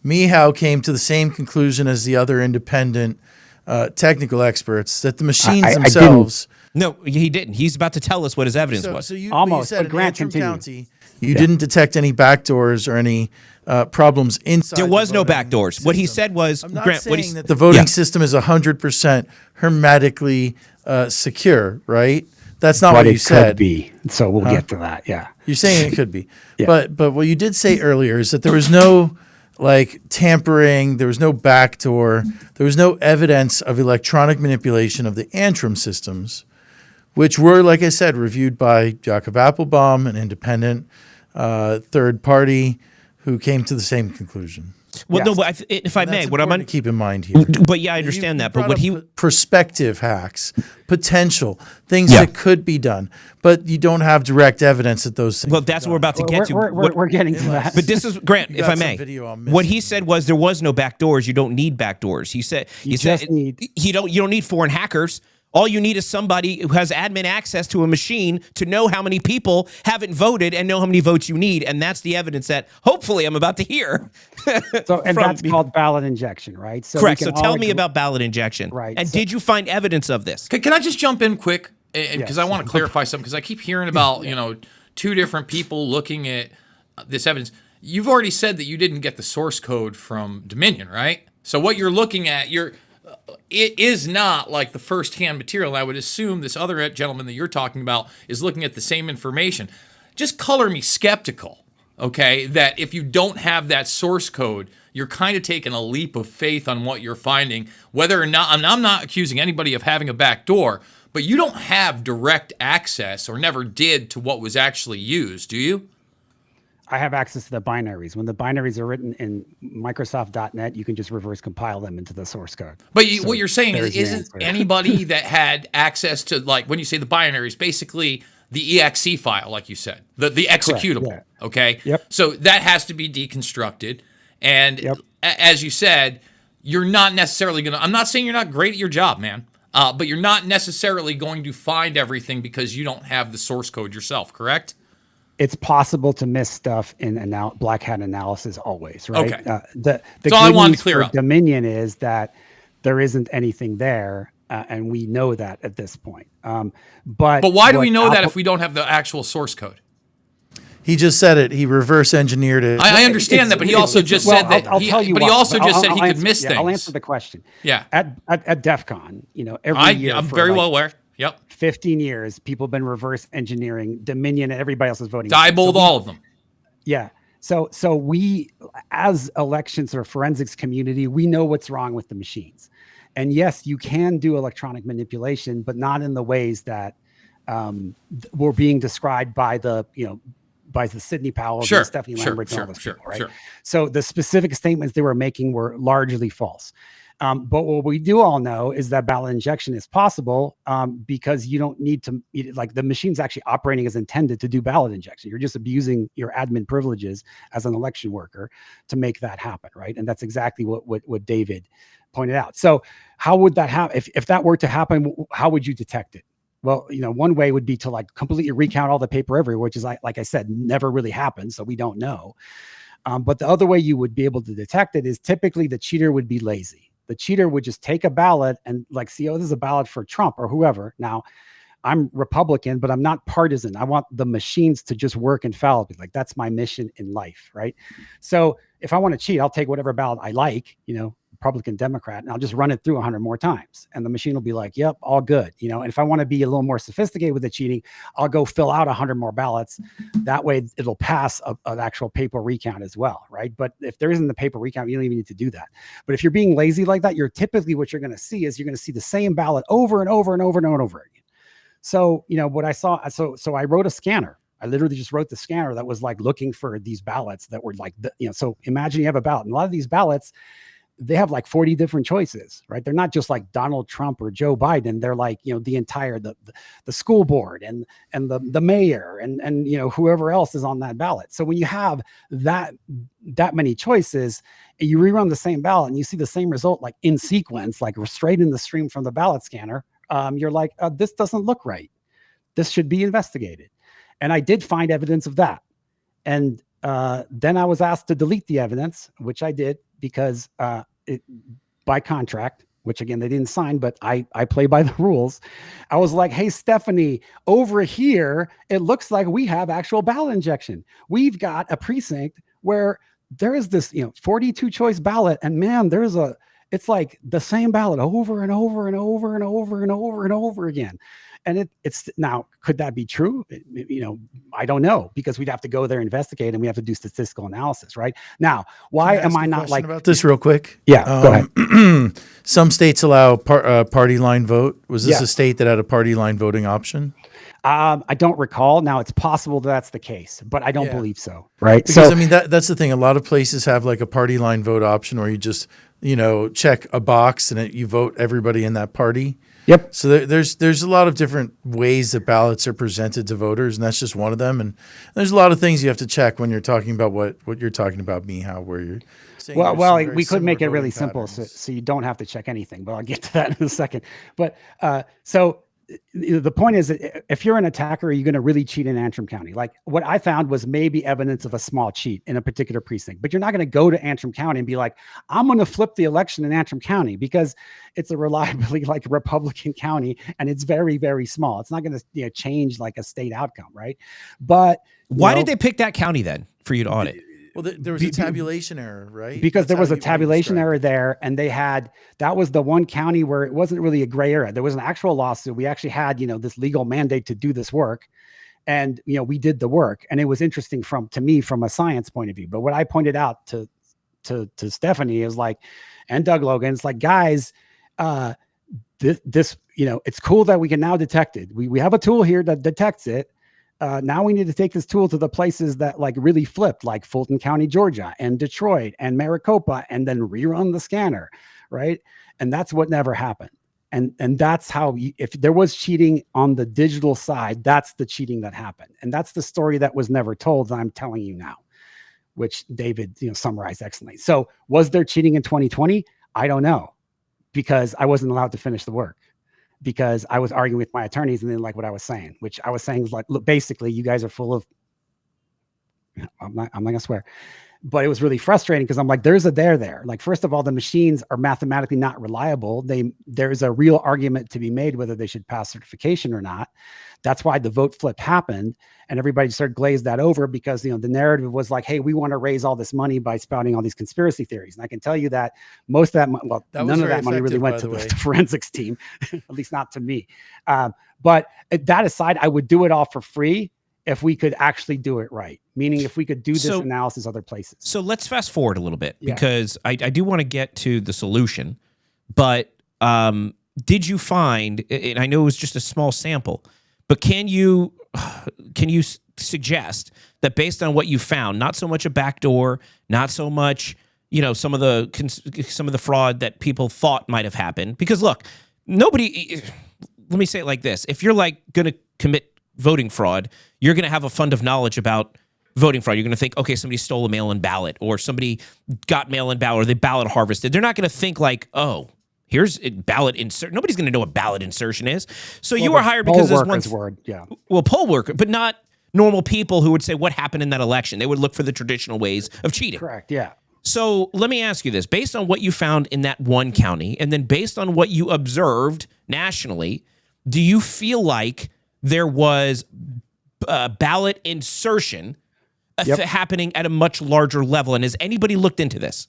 Speaker 5: Mihao came to the same conclusion as the other independent technical experts, that the machines themselves.
Speaker 2: No, he didn't. He's about to tell us what his evidence was.
Speaker 5: So you
Speaker 4: almost,
Speaker 5: said
Speaker 4: but Grant,
Speaker 5: in Antrim County, you didn't detect any backdoors or any problems inside.
Speaker 2: There was no backdoors.
Speaker 5: System.
Speaker 2: What he said was,
Speaker 5: I'm not
Speaker 2: Grant,
Speaker 5: saying that the voting system is 100% hermetically secure, right? That's not what you said.
Speaker 4: Could be. So we'll get to that. Yeah.
Speaker 5: You're saying it could be. But what you did say earlier is that there was no like tampering. There was no backdoor. There was no evidence of electronic manipulation of the Antrim systems, which were, like I said, reviewed by Jakob Appelbaum, an independent third party who came to the same conclusion.
Speaker 2: Well, no, but if I may, what I'm
Speaker 5: to keep in mind here.
Speaker 2: But yeah, I understand that. But what
Speaker 5: prospective hacks, potential things that could be done, but you don't have direct evidence that those things.
Speaker 2: Well, that's what we're about to get to.
Speaker 4: We're getting to that.
Speaker 2: But this is Grant, if I may. What he said was there was no back doors. You don't need back doors. He said you don't need foreign hackers. All you need is somebody who has admin access to a machine to know how many people haven't voted and know how many votes you need. And that's the evidence that hopefully I'm about to hear.
Speaker 4: And that's called ballot injection, right? So
Speaker 2: correct. So tell me about ballot injection.
Speaker 4: Right.
Speaker 2: And did you find evidence of this?
Speaker 1: Can I just jump in quick? Because I want to clarify something, because I keep hearing about, two different people looking at this evidence. You've already said that you didn't get the source code from Dominion, right? So what you're looking at, it is not like the first-hand material. I would assume this other gentleman that you're talking about is looking at the same information. Just color me skeptical, okay, that if you don't have that source code, you're kind of taking a leap of faith on what you're finding, whether or not, I'm not accusing anybody of having a back door, but you don't have direct access or never did to what was actually used, do you?
Speaker 4: I have access to the binaries. When the binaries are written in Microsoft.NET, you can just reverse compile them into the source code.
Speaker 1: But what you're saying is, isn't anybody that had access to, like, when you say the binaries, basically the exe file, like you said, the executable,
Speaker 4: correct, yeah.
Speaker 1: Okay?
Speaker 4: Yep.
Speaker 1: So that has to be deconstructed. And as you said, you're not necessarily going to, I'm not saying you're not great at your job, man, but you're not necessarily going to find everything because you don't have the source code yourself, correct?
Speaker 4: It's possible to miss stuff in black hat analysis always, right?
Speaker 1: Okay.
Speaker 4: The
Speaker 1: so I wanted to clear up.
Speaker 4: Dominion is that there isn't anything there, and we know that at this point. But
Speaker 1: why do we know that if we don't have the actual source code?
Speaker 5: He just said it. He reverse engineered it.
Speaker 1: I understand that, but he also just said that.
Speaker 4: I'll tell you.
Speaker 1: But he also just said he could miss things.
Speaker 4: I'll answer the question.
Speaker 1: Yeah.
Speaker 4: At DEF CON, every year.
Speaker 1: I'm very well aware. Yep.
Speaker 4: 15 years, people have been reverse engineering Dominion, and everybody else is voting.
Speaker 1: Diebold all of them.
Speaker 4: Yeah. So we, as elections or forensics community, we know what's wrong with the machines. And yes, you can do electronic manipulation, but not in the ways that were being described by the Sidney Powell, and Stephanie Lambert, and all those people, right? So the specific statements they were making were largely false. But what we do all know is that ballot injection is possible because you don't need to, like, the machine's actually operating as intended to do ballot injection. You're just abusing your admin privileges as an election worker to make that happen, right? And that's exactly what David pointed out. So how would that happen? If that were to happen, how would you detect it? Well, one way would be to, like, completely recount all the paper everywhere, which is, like I said, never really happened, so we don't know. But the other way you would be able to detect it is typically the cheater would be lazy. The cheater would just take a ballot and, like, see, oh, this is a ballot for Trump or whoever. Now, I'm Republican, but I'm not partisan. I want the machines to just work infallibly. Like, that's my mission in life, right? So if I want to cheat, I'll take whatever ballot I like, Republican, Democrat, and I'll just run it through 100 more times. And the machine will be like, yep, all good. And if I want to be a little more sophisticated with the cheating, I'll go fill out 100 more ballots. That way it'll pass an actual paper recount as well, right? But if there isn't the paper recount, you don't even need to do that. But if you're being lazy like that, you're typically, what you're going to see is you're going to see the same ballot over and over and over and over again. So, what I saw, so I wrote a scanner. I literally just wrote the scanner that was, like, looking for these ballots that were like, so imagine you have a ballot, and a lot of these ballots, they have like 40 different choices, right? They're not just like Donald Trump or Joe Biden. They're like, the entire, the school board and the mayor and whoever else is on that ballot. So when you have that many choices, and you rerun the same ballot and you see the same result, like in sequence, like straight in the stream from the ballot scanner, you're like, this doesn't look right. This should be investigated. And I did find evidence of that. And then I was asked to delete the evidence, which I did, because by contract, which again, they didn't sign, but I play by the rules. I was like, hey, Stephanie, over here, it looks like we have actual ballot injection. We've got a precinct where there is this 42 choice ballot, and man, it's like the same ballot over and over and over and over and over and over again. And it's now, could that be true? I don't know, because we'd have to go there, investigate, and we have to do statistical analysis, right? Now, why am I not like
Speaker 5: about this real quick?
Speaker 4: Yeah, go ahead.
Speaker 5: Some states allow party line vote. Was this a state that had a party line voting option?
Speaker 4: I don't recall. Now, it's possible that's the case, but I don't believe so. Right.
Speaker 5: Because I mean, that's the thing. A lot of places have like a party line vote option where you just, check a box and you vote everybody in that party.
Speaker 4: Yep.
Speaker 5: So there's a lot of different ways that ballots are presented to voters, and that's just one of them. And there's a lot of things you have to check when you're talking about what you're talking about, Mihal, where you're saying.
Speaker 4: Well, we could make it really simple, so you don't have to check anything. But I'll get to that in a second. But so the point is that if you're an attacker, you're going to really cheat in Antrim County. Like what I found was maybe evidence of a small cheat in a particular precinct, but you're not going to go to Antrim County and be like, I'm going to flip the election in Antrim County, because it's a reliably like Republican county and it's very, very small. It's not going to change like a state outcome, right? But
Speaker 2: why did they pick that county then for you to audit?
Speaker 5: Well, there was a tabulation error, right?
Speaker 4: Because there was a tabulation error there, and that was the one county where it wasn't really a gray area. There was an actual lawsuit. We actually had, this legal mandate to do this work, and, we did the work, and it was interesting to me from a science point of view. But what I pointed out to Stephanie is like, and Doug Logan, it's like, guys, this, it's cool that we can now detect it. We have a tool here that detects it. Now we need to take this tool to the places that like really flipped, like Fulton County, Georgia, and Detroit and Maricopa, and then rerun the scanner, right? And that's what never happened. And that's how, if there was cheating on the digital side, that's the cheating that happened. And that's the story that was never told that I'm telling you now, which David, summarized excellently. So was there cheating in 2020? I don't know, because I wasn't allowed to finish the work, because I was arguing with my attorneys, and then like what I was saying, which I was saying is like, look, basically you guys are full of, I'm not gonna swear, but it was really frustrating, because I'm like, there's a there. Like, first of all, the machines are mathematically not reliable. There's a real argument to be made whether they should pass certification or not. That's why the vote flip happened, and everybody started glazed that over, because the narrative was like, hey, we want to raise all this money by spouting all these conspiracy theories. And I can tell you that most of that, none of that money really went to the forensics team, at least not to me. But that aside, I would do it all for free if we could actually do it right. Meaning, if we could do this analysis other places.
Speaker 2: So let's fast forward a little bit, because I do want to get to the solution. But did you find, and I know it was just a small sample, but can you suggest that based on what you found, not so much a backdoor, not so much some of the fraud that people thought might have happened? Because look, nobody. Let me say it like this: if you're like going to commit voting fraud, you're going to have a fund of knowledge about voting fraud. You're going to think, okay, somebody stole a mail-in ballot, or somebody got mail-in ballot, or they ballot harvested. They're not going to think like, oh, here's a ballot insert. Nobody's going to know what ballot insertion is. So you were hired because there's one
Speaker 4: word. Yeah.
Speaker 2: Well, poll worker, but not normal people who would say what happened in that election. They would look for the traditional ways of cheating.
Speaker 4: Correct. Yeah.
Speaker 2: So let me ask you this: based on what you found in that one county, and then based on what you observed nationally, do you feel like there was ballot insertion happening at a much larger level? And has anybody looked into this?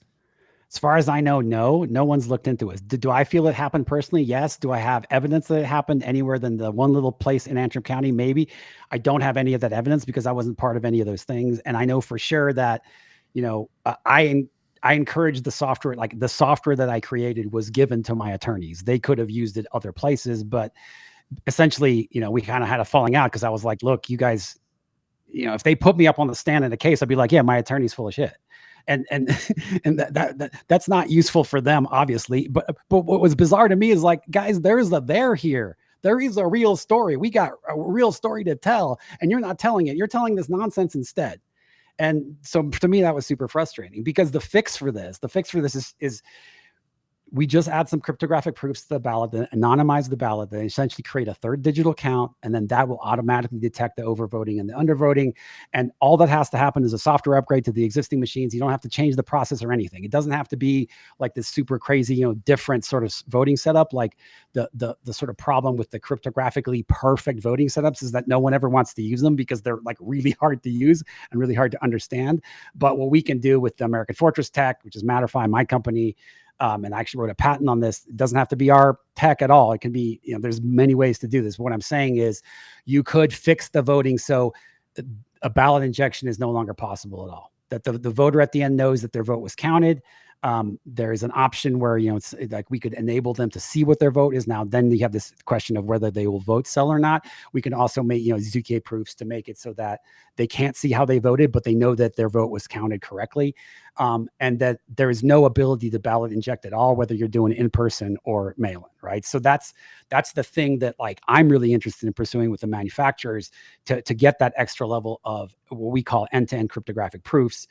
Speaker 4: As far as I know, no one's looked into it. Do I feel it happened personally? Yes. Do I have evidence that it happened anywhere than the one little place in Antrim County? Maybe. I don't have any of that evidence, because I wasn't part of any of those things. And I know for sure that, I encouraged the software, like the software that I created was given to my attorneys. They could have used it other places, but essentially, we kind of had a falling out, because I was like, look, you guys, if they put me up on the stand in a case, I'd be like, yeah, my attorney's full of shit. And that's not useful for them, obviously. But what was bizarre to me is like, guys, there's a there here. There is a real story. We got a real story to tell, and you're not telling it. You're telling this nonsense instead. And so to me, that was super frustrating, because the fix for this is we just add some cryptographic proofs to the ballot, then anonymize the ballot, then essentially create a third digital count, and then that will automatically detect the overvoting and the undervoting. And all that has to happen is a software upgrade to the existing machines. You don't have to change the process or anything. It doesn't have to be like this super crazy, different sort of voting setup. Like the sort of problem with the cryptographically perfect voting setups is that no one ever wants to use them, because they're like really hard to use and really hard to understand. But what we can do with the American Fortress Tech, which is Matterify, my company, and I actually wrote a patent on this. It doesn't have to be our tech at all. It can be, there's many ways to do this. What I'm saying is you could fix the voting so a ballot injection is no longer possible at all. That the voter at the end knows that their vote was counted. There is an option where, it's like we could enable them to see what their vote is. Now, then you have this question of whether they will vote cell or not. We can also make, ZK proofs to make it so that they can't see how they voted, but they know that their vote was counted correctly. And that there is no ability to ballot inject at all, whether you're doing in person or mail-in, right? So that's the thing that like I'm really interested in pursuing with the manufacturers to get that extra level of what we call end-to-end cryptographic proofs.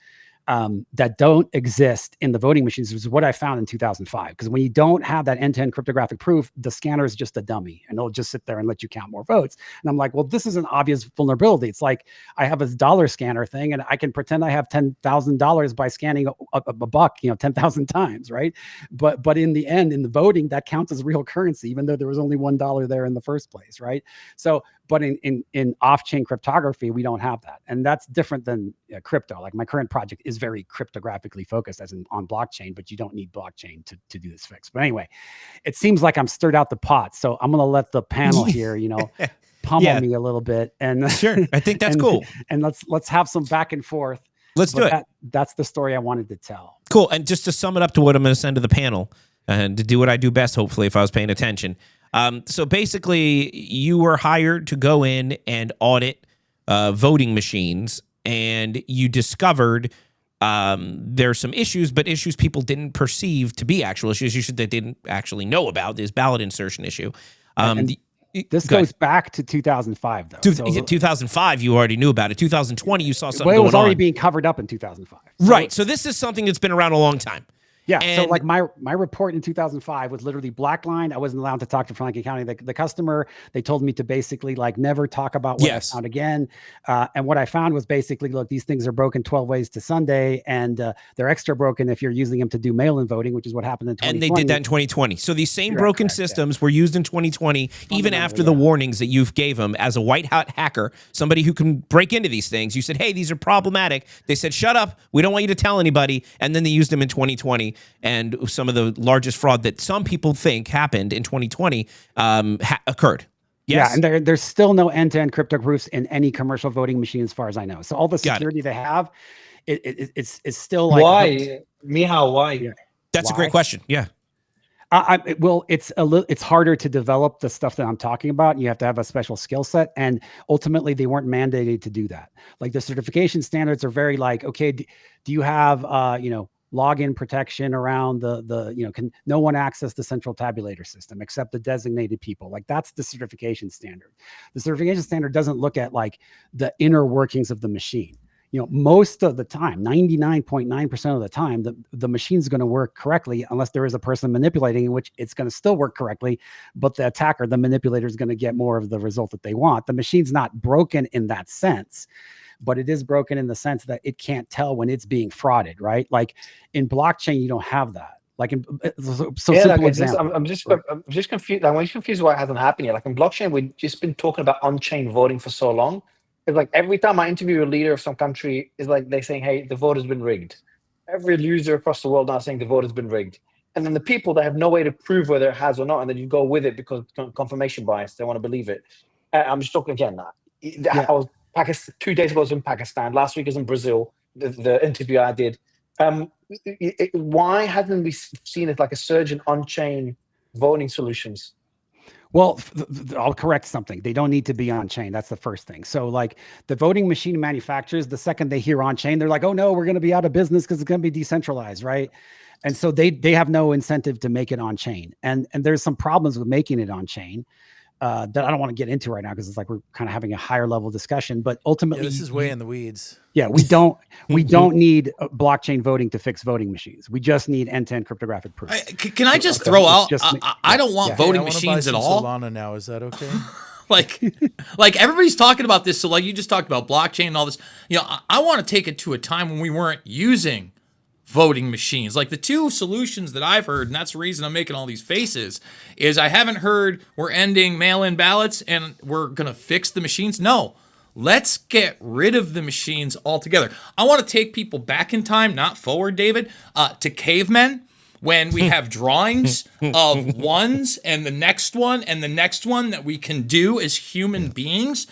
Speaker 4: That don't exist in the voting machines, is what I found in 2005. Because when you don't have that end-to-end cryptographic proof, the scanner is just a dummy, and it'll just sit there and let you count more votes. And I'm like, well, this is an obvious vulnerability. It's like I have a dollar scanner thing, and I can pretend I have $10,000 by scanning a buck, 10,000 times, right? But in the end, in the voting, that counts as real currency, even though there was only $1 there in the first place, right? So, but in off-chain cryptography, we don't have that, and that's different than crypto. Like my current project is very cryptographically focused, as in on blockchain, but you don't need blockchain to do this fix. But anyway, it seems like I'm stirred out the pot, so I'm gonna let the panel here, pummel me a little bit. And
Speaker 2: sure, I think that's cool.
Speaker 4: And let's have some back and forth.
Speaker 2: Let's do it.
Speaker 4: That's the story I wanted to tell.
Speaker 2: Cool. And just to sum it up to what I'm going to send to the panel, and to do what I do best, hopefully, if I was paying attention. So basically, you were hired to go in and audit voting machines, and you discovered there's some issues, but issues people didn't perceive to be actual issues they didn't actually know about. This ballot insertion issue.
Speaker 4: This goes back to 2005, though.
Speaker 2: 2005, you already knew about it. 2020, you saw something going on.
Speaker 4: Well, it was already being covered up in 2005.
Speaker 2: Right. So this is something that's been around a long time.
Speaker 4: Yeah. And so like my report in 2005 was literally blacklined. I wasn't allowed to talk to Franklin County. The customer, they told me to basically like never talk about what I found again. And what I found was basically, look, these things are broken 12 ways to Sunday, and they're extra broken if you're using them to do mail-in voting, which is what happened in 2020.
Speaker 2: And they did that in 2020. So these same broken systems were used in 2020, even after the warnings that you've gave them as a white hat hacker, somebody who can break into these things. You said, hey, these are problematic. They said, shut up. We don't want you to tell anybody. And then they used them in 2020. And some of the largest fraud that some people think happened in 2020 occurred. Yes.
Speaker 4: Yeah, and there's still no end-to-end crypto proofs in any commercial voting machine, as far as I know. So all the security they have, it's still like
Speaker 3: why, Mihal? Why?
Speaker 4: Yeah.
Speaker 2: That's a great question. Yeah.
Speaker 4: Well, it's harder to develop the stuff that I'm talking about. You have to have a special skill set, and ultimately they weren't mandated to do that. Like the certification standards are very like, okay, do you have login protection around can no one access the central tabulator system except the designated people? Like that's the certification standard. The certification standard doesn't look at like the inner workings of the machine. Most of the time, 99.9% of the time, the machine's going to work correctly unless there is a person manipulating, in which it's going to still work correctly, but the attacker, the manipulator, is going to get more of the result that they want. The machine's not broken in that sense, but it is broken in the sense that it can't tell when it's being frauded, right? Like in blockchain, you don't have that. Like simple example.
Speaker 3: I'm just confused. I'm confused why it hasn't happened yet. Like in blockchain, we've just been talking about on-chain voting for so long. It's like every time I interview a leader of some country, is like they're saying, "Hey, the vote has been rigged." Every loser across the world now saying the vote has been rigged, and then the people that have no way to prove whether it has or not, and then you go with it because confirmation bias. They want to believe it. I'm just talking again. I was Pakistan 2 days ago. I was in Pakistan. Last week I was in Brazil. The interview I did. Why hasn't we seen it like a surge in on-chain voting solutions?
Speaker 4: Well, I'll correct something. They don't need to be on chain. That's the first thing. So like the voting machine manufacturers, the second they hear on chain, they're like, oh no, we're going to be out of business because it's going to be decentralized, right? And so they have no incentive to make it on chain. And there's some problems with making it on chain that I don't want to get into right now because it's like we're kind of having a higher level discussion. But ultimately,
Speaker 5: this is way in the weeds.
Speaker 4: Yeah, we don't need blockchain voting to fix voting machines. We just need end-to-end cryptographic proof.
Speaker 1: Can I just throw out? I don't want voting machines at all.
Speaker 5: Solana now, is that okay?
Speaker 1: like everybody's talking about this. So like you just talked about blockchain and all this. I want to take it to a time when we weren't using voting machines. Like the two solutions that I've heard, and that's the reason I'm making all these faces, is I haven't heard we're ending mail-in ballots and we're gonna fix the machines. No. Let's get rid of the machines altogether. I want to take people back in time, not forward, David, to cavemen, when we have drawings of ones and the next one and the next one that we can do as human beings.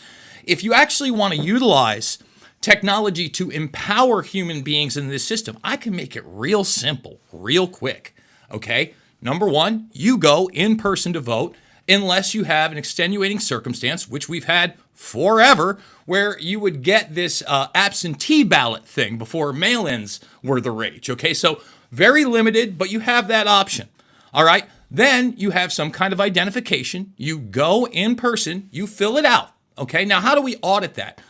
Speaker 1: If you actually want to utilize technology to empower human beings in this system, I can make it real simple, real quick. Okay? Number one, you go in person to vote unless you have an extenuating circumstance, which we've had forever, where you would get this absentee ballot thing before mail-ins were the rage. Okay? So very limited, but you have that option. All right? Then you have some kind of identification. You go in person, you fill it out. Okay? Now, how do we audit that?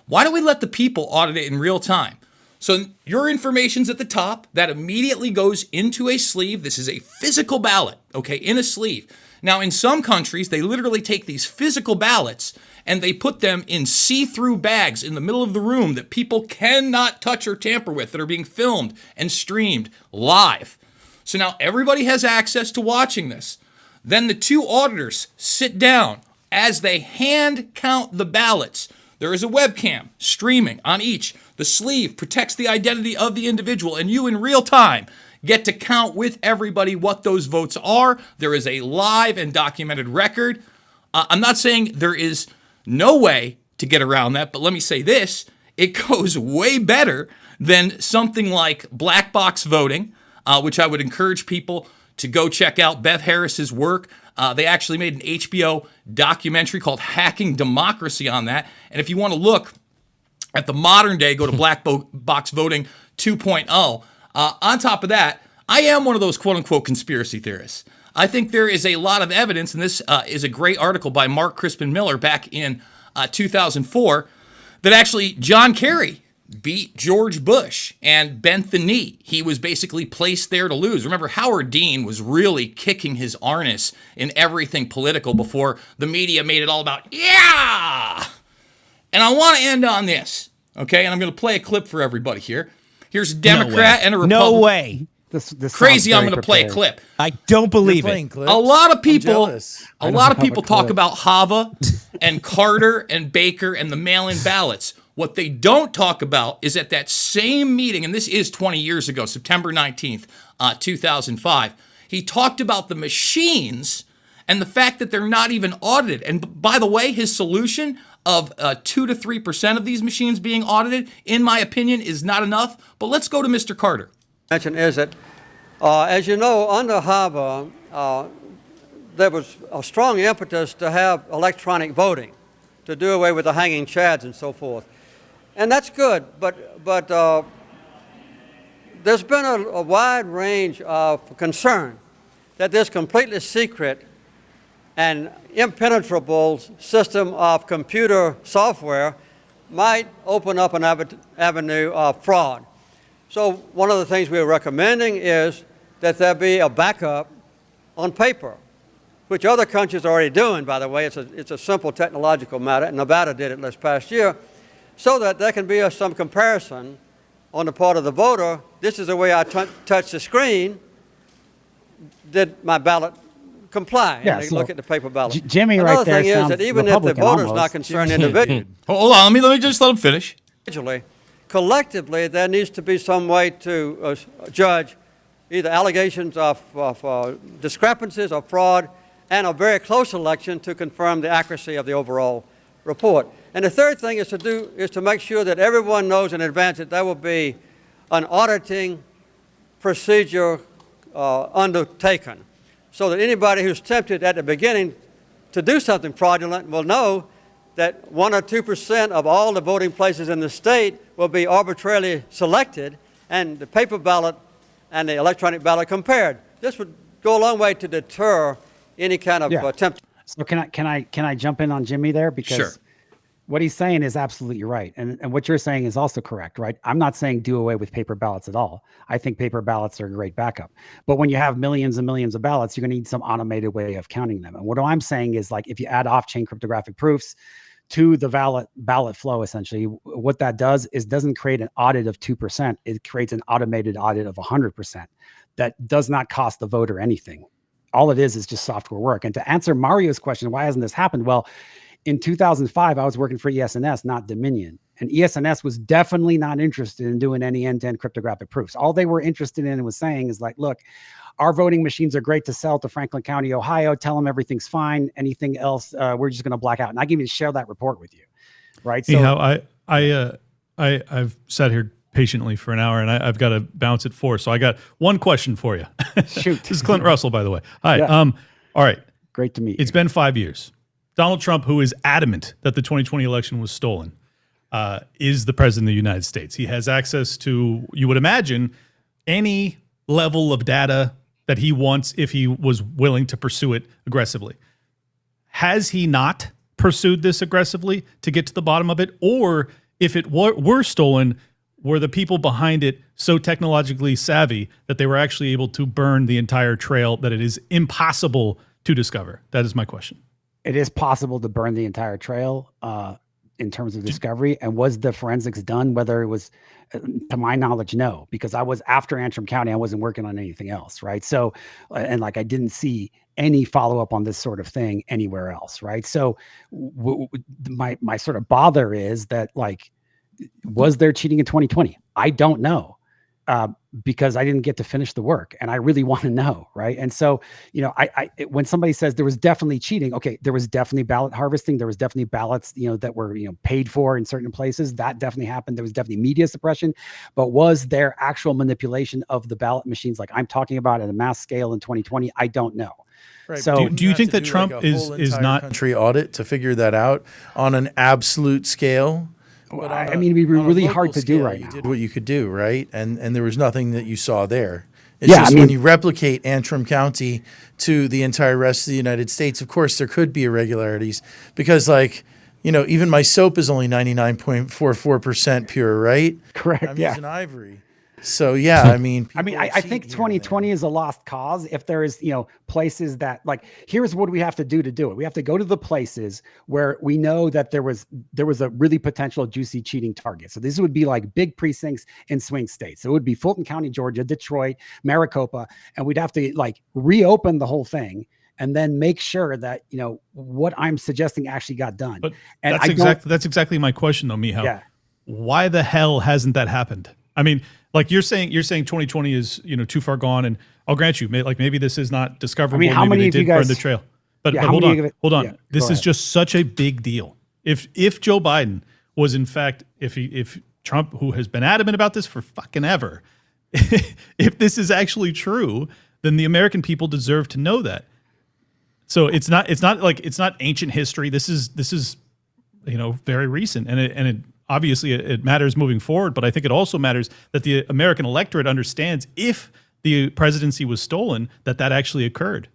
Speaker 1: Why don't we let the people audit it in real time? So your information's at the top. That immediately goes into a sleeve. This is a physical ballot, okay, in a sleeve. Now, in some countries, they literally take these physical ballots and they put them in see-through bags in the middle of the room that people cannot touch or tamper with, that are being filmed and streamed live. So now everybody has access to watching this. Then the two auditors sit down as they hand count the ballots. There is a webcam streaming on each. The sleeve protects the identity of the individual, and you in real time get to count with everybody what those votes are. There is a live and documented record. I'm not saying there is no way to get around that, but let me say this. It goes way better than something like black box voting, which I would encourage people to go check out Bev Harris's work. They actually made an HBO documentary called Hacking Democracy on that. And if you want to look at the modern day, go to Black Box Voting 2.0. On top of that, I am one of those quote-unquote conspiracy theorists. I think there is a lot of evidence, and this is a great article by Mark Crispin Miller back in 2004, that actually John Kerry beat George Bush and bent the knee. He was basically placed there to lose. Remember, Howard Dean was really kicking his arnis in everything political before the media made it all about, yeah! And I want to end on this, okay? And I'm going to play a clip for everybody here. Here's a Democrat and a Republican.
Speaker 2: No way.
Speaker 4: This
Speaker 1: Crazy, I'm going to play a clip.
Speaker 2: I don't believe it.
Speaker 1: A lot of people talk about Hava and Carter and Baker and the mail-in ballots. What they don't talk about is at that same meeting, and this is 20 years ago, September 19th, 2005, he talked about the machines and the fact that they're not even audited. And by the way, his solution of 2 to 3% of these machines being audited, in my opinion, is not enough. But let's go to Mr. Carter.
Speaker 6: Is that, as you know, under Hava, there was a strong impetus to have electronic voting, to do away with the hanging chads and so forth. And that's good, but there's been a wide range of concern that this completely secret and impenetrable system of computer software might open up an avenue of fraud. So one of the things we're recommending is that there be a backup on paper, which other countries are already doing, by the way. It's a simple technological matter, and Nevada did it this past year, so that there can be some comparison on the part of the voter. This is the way I touch the screen. Did my ballot comply?
Speaker 4: Yeah,
Speaker 6: and
Speaker 4: so
Speaker 6: look at the paper ballot.
Speaker 4: Jimmy
Speaker 6: Another
Speaker 4: right there
Speaker 6: thing is
Speaker 4: sounds
Speaker 6: that even if the
Speaker 4: Republican
Speaker 6: voter's
Speaker 4: almost.
Speaker 6: not concerned individually,
Speaker 1: Hold on, let me just let him finish.
Speaker 6: collectively, there needs to be some way to judge either allegations of discrepancies or fraud and a very close election to confirm the accuracy of the overall report. And the third thing is to make sure that everyone knows in advance that there will be an auditing procedure undertaken, so that anybody who's tempted at the beginning to do something fraudulent will know that 1 or 2% of all the voting places in the state will be arbitrarily selected, and the paper ballot and the electronic ballot compared. This would go a long way to deter any kind of attempt.
Speaker 4: So can I jump in on Jimmy there? Because
Speaker 1: Sure.
Speaker 4: What he's saying is absolutely right. And what you're saying is also correct, right? I'm not saying do away with paper ballots at all. I think paper ballots are a great backup. But when you have millions and millions of ballots, you're going to need some automated way of counting them. And what I'm saying is, like, if you add off-chain cryptographic proofs to the ballot flow, essentially, what that does is doesn't create an audit of 2%. It creates an automated audit of 100% that does not cost the voter anything. All it is just software work. And to answer Mario's question, why hasn't this happened? Well, In 2005, I was working for ES&S, not Dominion. And ES&S was definitely not interested in doing any end-to-end cryptographic proofs. All they were interested in was saying is like, look, our voting machines are great to sell to Franklin County, Ohio. Tell them everything's fine. Anything else, we're just going to black out. And I can even share that report with you, right? So,
Speaker 7: I've sat here patiently for an hour, and I've got to bounce at 4. So I got one question for you.
Speaker 4: Shoot.
Speaker 7: This is Clint Russell, by the way. Hi.
Speaker 4: Yeah.
Speaker 7: All right.
Speaker 4: Great to meet you.
Speaker 7: It's been 5 years. Donald Trump, who is adamant that the 2020 election was stolen, is the president of the United States. He has access to, you would imagine, any level of data that he wants if he was willing to pursue it aggressively. Has he not pursued this aggressively to get to the bottom of it? Or if it were stolen, were the people behind it so technologically savvy that they were actually able to burn the entire trail that it is impossible to discover? That is my question.
Speaker 4: It is possible to burn the entire trail in terms of discovery. And was the forensics done? Whether it was, to my knowledge, no, because I was after Antrim County. I wasn't working on anything else, right? So, and like I didn't see any follow-up on this sort of thing anywhere else, right? So my sort of bother is that, like, was there cheating in 2020? I don't know. Because I didn't get to finish the work, and I really want to know, right? And so, you know, when somebody says there was definitely cheating, okay, there was definitely ballot harvesting, there was definitely ballots, you know, that were, you know, paid for in certain places. That definitely happened. There was definitely media suppression, but was there actual manipulation of the ballot machines like I'm talking about at a mass scale in 2020? I don't know.
Speaker 5: Right.
Speaker 4: So
Speaker 7: do you think that Trump is not
Speaker 5: country audit to figure that out on an absolute scale?
Speaker 4: But I mean, it'd be really hard to do right now.
Speaker 5: You did what you could do, right? And there was nothing that you saw there. It's just when you replicate Antrim County to the entire rest of the United States, of course, there could be irregularities because, like, you know, even my soap is only 99.44% pure, right?
Speaker 4: Correct.
Speaker 5: I'm using ivory. So, yeah, I mean,
Speaker 4: I think 2020 is a lost cause. If there is, you know, places that, like, here's what we have to do it. We have to go to the places where we know that there was a really potential juicy cheating target. So this would be like big precincts in swing states. So it would be Fulton County, Georgia, Detroit, Maricopa, and we'd have to, like, reopen the whole thing and then make sure that, you know, what I'm suggesting actually got done.
Speaker 7: But
Speaker 4: and
Speaker 7: that's exactly my question, though, Michal.
Speaker 4: Yeah.
Speaker 7: Why the hell hasn't that happened? I mean, like you're saying 2020 is, you know, too far gone, and I'll grant you, like maybe this is not discoverable.
Speaker 4: I mean, how many
Speaker 7: they
Speaker 4: of you
Speaker 7: did
Speaker 4: guys
Speaker 7: burn the trail? But
Speaker 4: yeah,
Speaker 7: hold on.
Speaker 4: Yeah,
Speaker 7: this is just such a big deal. If Joe Biden was in fact, if Trump, who has been adamant about this for fucking ever, if this is actually true, then the American people deserve to know that. So it's not ancient history. This is you know, very recent, and it obviously it matters moving forward, but I think it also matters that the American electorate understands if the presidency was stolen, that actually occurred.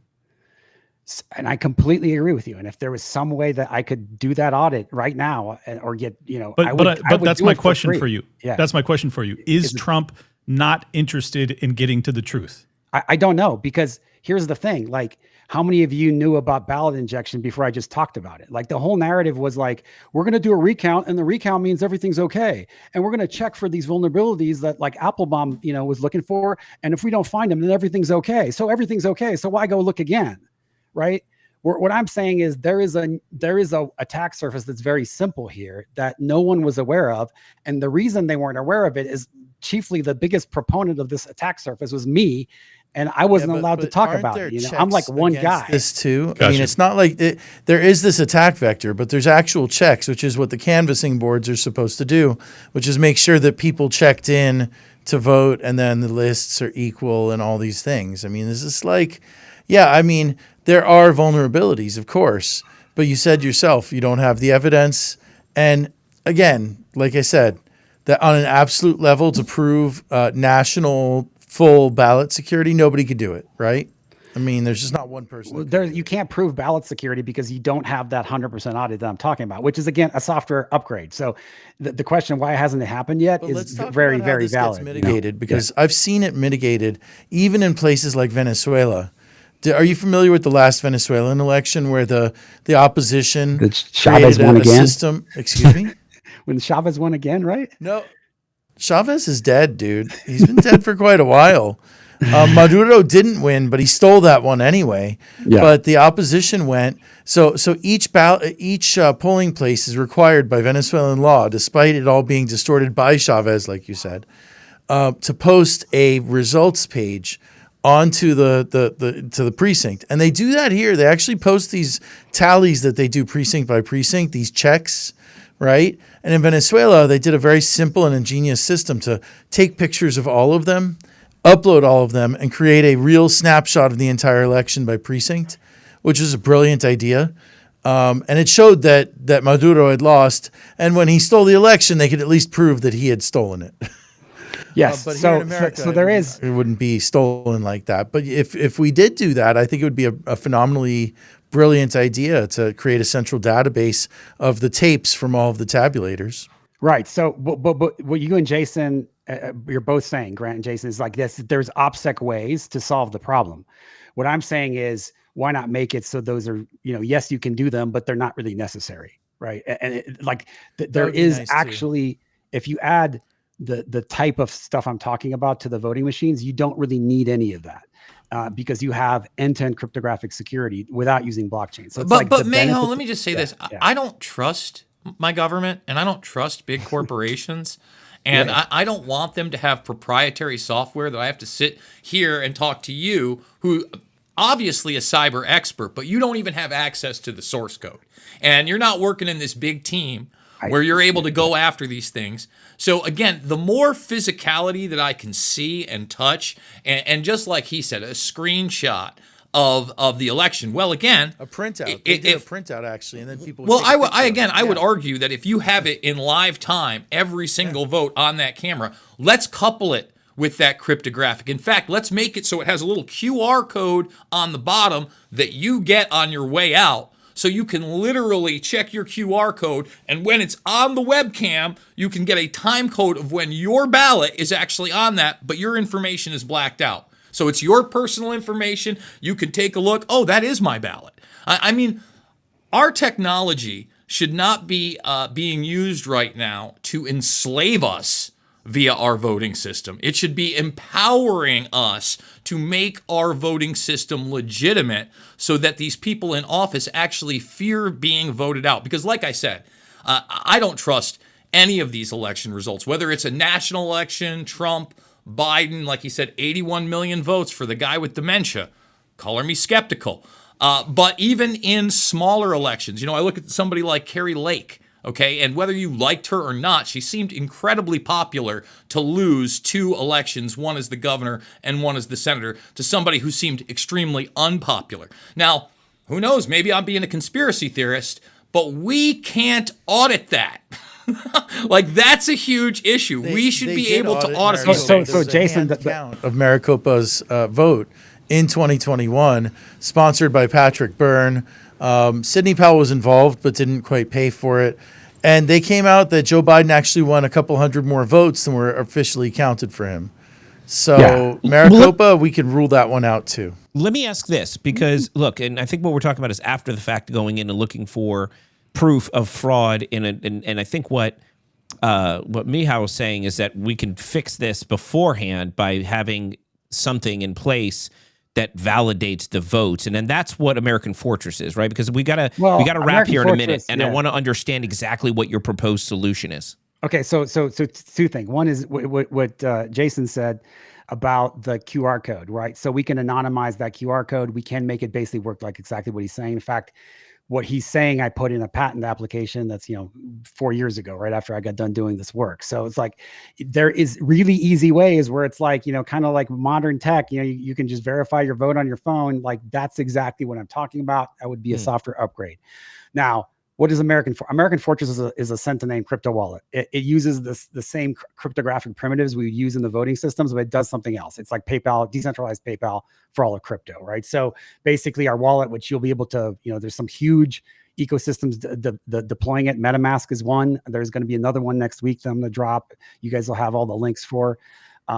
Speaker 4: And I completely agree with you. And if there was some way that I could do that audit right now or get, you know,
Speaker 7: but that's my question for you.
Speaker 4: Yeah.
Speaker 7: That's my question for you. Is Trump not interested in getting to the truth?
Speaker 4: I don't know, because here's the thing, like, how many of you knew about ballot injection before I just talked about it? Like, the whole narrative was like, we're going to do a recount, and the recount means everything's okay. And we're going to check for these vulnerabilities that, like, Applebaum, you know, was looking for. And if we don't find them, then everything's okay. So everything's okay. So why go look again? Right. What I'm saying is there is a attack surface that's very simple here that no one was aware of. And the reason they weren't aware of it is chiefly the biggest proponent of this attack surface was me. And I wasn't allowed to talk about it. You know, I'm like one guy.
Speaker 5: This too.
Speaker 7: Gotcha.
Speaker 5: I mean, it's not like there is this attack vector, but there's actual checks, which is what the canvassing boards are supposed to do, which is make sure that people checked in to vote and then the lists are equal and all these things. I mean, this is like, yeah, I mean, there are vulnerabilities, of course, but you said yourself, you don't have the evidence. And again, like I said, that on an absolute level to prove national full ballot security, nobody could do it, right? I mean, there's just not one person.
Speaker 4: You can't prove ballot security because you don't have that 100% audit that I'm talking about, which is, again, a software upgrade. So the question, why hasn't it happened yet, is very, very valid.
Speaker 5: Mitigated, because I've seen it mitigated even in places like Venezuela. Are you familiar with the last Venezuelan election where the opposition
Speaker 4: Chavez won again?
Speaker 5: System? Excuse me?
Speaker 4: When Chavez won again, right?
Speaker 5: No. Chavez is dead, dude. He's been dead for quite a while. Maduro didn't win, but he stole that one anyway.
Speaker 4: Yeah.
Speaker 5: But the opposition went. So each polling place is required by Venezuelan law, despite it all being distorted by Chavez, like you said, to post a results page onto the precinct. And they do that here. They actually post these tallies that they do precinct by precinct, these checks, right? And in Venezuela, they did a very simple and ingenious system to take pictures of all of them, upload all of them, and create a real snapshot of the entire election by precinct, which is a brilliant idea. And it showed that Maduro had lost. And when he stole the election, they could at least prove that he had stolen it.
Speaker 4: Yes.
Speaker 5: But
Speaker 4: so,
Speaker 5: here in America,
Speaker 4: so there is.
Speaker 5: it wouldn't be stolen like that. But if we did do that, I think it would be a phenomenally brilliant idea to create a central database of the tapes from all of the tabulators.
Speaker 4: Right. So, but what you and Jason, you're both saying, Grant and Jason, is like this: there's OPSEC ways to solve the problem. What I'm saying is, why not make it so those are, yes, you can do them, but they're not really necessary, right? And there is nice actually, if you add the type of stuff I'm talking about to the voting machines, you don't really need any of that. Because you have end-to-end cryptographic security without using blockchain. So,
Speaker 1: but Mayho, let me just say this: I don't trust my government, and I don't trust big corporations, and I don't want them to have proprietary software that I have to sit here and talk to you, who obviously a cyber expert, but you don't even have access to the source code, and you're not working in this big team where you're able to go after these things. So again, the more physicality that I can see and touch, and just like he said, a screenshot of the election. Well, again,
Speaker 5: a printout. They did a printout actually, and then people.
Speaker 1: Well, I would argue that if you have it in live time, every single vote on that camera, let's couple it with that cryptographic. In fact, let's make it so it has a little QR code on the bottom that you get on your way out. So you can literally check your QR code, and when it's on the webcam, you can get a time code of when your ballot is actually on that, but your information is blacked out. So it's your personal information. You can take a look. Oh, that is my ballot. I mean, our technology should not be being used right now to enslave us via our voting system. It should be empowering us to make our voting system legitimate so that these people in office actually fear being voted out. Because like I said, I don't trust any of these election results, whether it's a national election, Trump, Biden, like he said, 81 million votes for the guy with dementia. Color me skeptical. But even in smaller elections, I look at somebody like Carrie Lake. Okay, and whether you liked her or not, she seemed incredibly popular to lose 2 elections, one as the governor and one as the senator, to somebody who seemed extremely unpopular. Now, who knows, maybe I'm being a conspiracy theorist, but we can't audit that. Like, that's a huge issue. We should be able to audit these things.
Speaker 4: So Jason,
Speaker 5: the count of Maricopa's vote in 2021, sponsored by Patrick Byrne. Sidney Powell was involved, but didn't quite pay for it. And they came out that Joe Biden actually won a couple hundred more votes than were officially counted for him. So Maricopa, we can rule that one out too.
Speaker 2: Let me ask this, because look, and I think what we're talking about is after the fact, going in and looking for proof of fraud and I think what Mihai was saying is that we can fix this beforehand by having something in place that validates the votes, and then that's what American Fortress is, right? Because we gotta wrap here in a minute, and I want to understand exactly what your proposed solution is.
Speaker 4: Okay, so 2 things. One is what Jason said about the QR code, right? So we can anonymize that QR code. We can make it basically work like exactly what he's saying. In fact, what he's saying, I put in a patent application that's 4 years ago, right after I got done doing this work. So it's like there is really easy ways where it's like kind of like modern tech. You can just verify your vote on your phone. Like, that's exactly what I'm talking about. That would be a software upgrade. Now, what is American Fortress? Is a Sentinel crypto wallet. It uses the same cryptographic primitives we use in the voting systems, but it does something else. It's like PayPal, decentralized PayPal for all of crypto, right? So basically, our wallet, which you'll be able to, there's some huge ecosystems deploying it. MetaMask is one. There's going to be another one next week that I'm going to drop. You guys will have all the links for.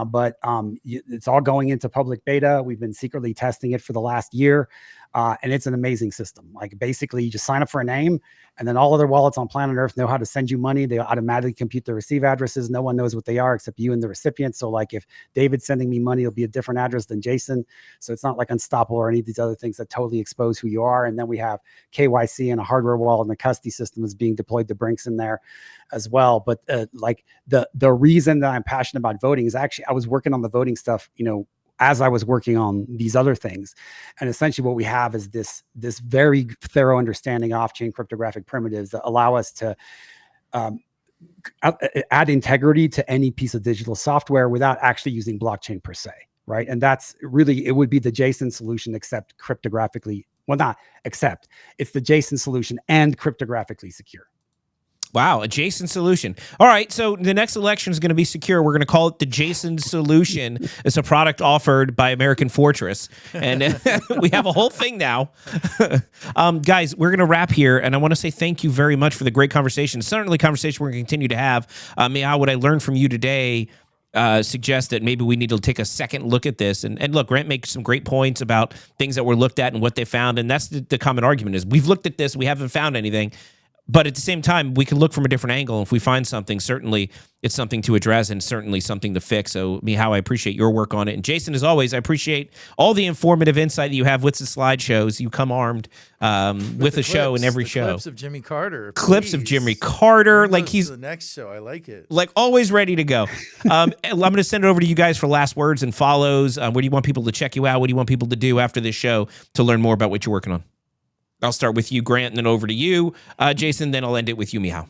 Speaker 4: But it's all going into public beta. We've been secretly testing it for the last year. And it's an amazing system. Like basically you just sign up for a name, and then all other wallets on planet Earth know how to send you money. They automatically compute the receive addresses. No one knows what they are except you and the recipient. So like if David's sending me money, it'll be a different address than Jason. So it's not like Unstoppable or any of these other things that totally expose who you are. And then we have KYC and a hardware wallet, and the custody system is being deployed to Brinks in there as well. But like the reason that I'm passionate about voting is actually I was working on the voting stuff, as I was working on these other things. And essentially what we have is this very thorough understanding of off-chain cryptographic primitives that allow us to add integrity to any piece of digital software without actually using blockchain per se, right? And that's really, it would be the JSON solution except cryptographically, well, not except, it's the JSON solution and cryptographically secure.
Speaker 2: Wow, a JSON solution. All right, so the next election is going to be secure. We're going to call it the JSON solution. It's a product offered by American Fortress, and we have a whole thing now. Guys, we're going to wrap here, and I want to say thank you very much for the great conversation. Certainly conversation we're going to continue to have. Meow, what I learned from you today suggests that maybe we need to take a second look at this. And look, Grant makes some great points about things that were looked at and what they found, and that's the common argument is we've looked at this, we haven't found anything. But at the same time, we can look from a different angle. If we find something, certainly it's something to address and certainly something to fix. So, Mihao, I appreciate your work on it. And Jason, as always, I appreciate all the informative insight that you have with the slideshows. You come armed with a show in every show.
Speaker 5: Clips of Jimmy Carter.
Speaker 2: Clips of Jimmy Carter.
Speaker 5: Like he's the next show. I like it.
Speaker 2: Like always ready to go. I'm going to send it over to you guys for last words and follows. Where do you want people to check you out? What do you want people to do after this show to learn more about what you're working on? I'll start with you, Grant, and then over to you, Jason. Then I'll end it with you, Mihao.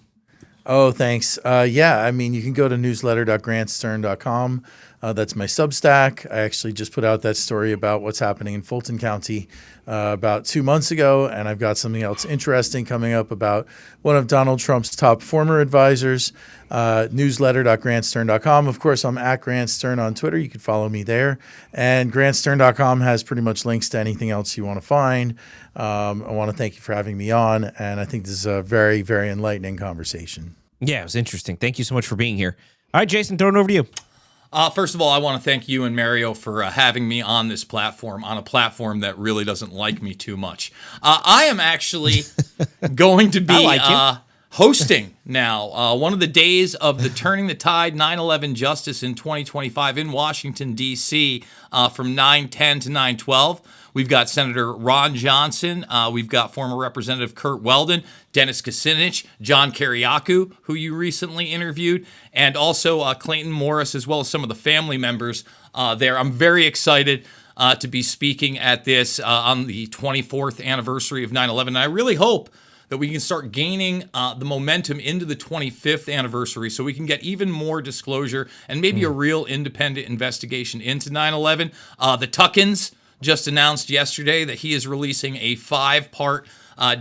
Speaker 5: Oh, thanks. Yeah, I mean, you can go to newsletter.grantstern.com. That's my Substack. I actually just put out that story about what's happening in Fulton County about 2 months ago, and I've got something else interesting coming up about one of Donald Trump's top former advisors. Newsletter.grantstern.com. Of course, I'm at Grant Stern on Twitter. You can follow me there. And grantstern.com has pretty much links to anything else you want to find. I want to thank you for having me on, and I think this is a very, very enlightening conversation.
Speaker 2: Yeah, it was interesting. Thank you so much for being here. All right, Jason, throw it over to you.
Speaker 1: First of all, I want to thank you and Mario for having me on this platform, on a platform that really doesn't like me too much. I am actually going to be hosting now one of the days of the Turning the Tide 9/11 Justice in 2025 in Washington, D.C. From 9:10 to 9:12. We've got Senator Ron Johnson. We've got former Representative Kurt Weldon, Dennis Kucinich, John Kiriakou, who you recently interviewed, and also Clayton Morris, as well as some of the family members there. I'm very excited to be speaking at this on the 24th anniversary of 9/11. And I really hope that we can start gaining the momentum into the 25th anniversary so we can get even more disclosure and maybe a real independent investigation into 9/11. The Tuckins just announced yesterday that he is releasing a 5-part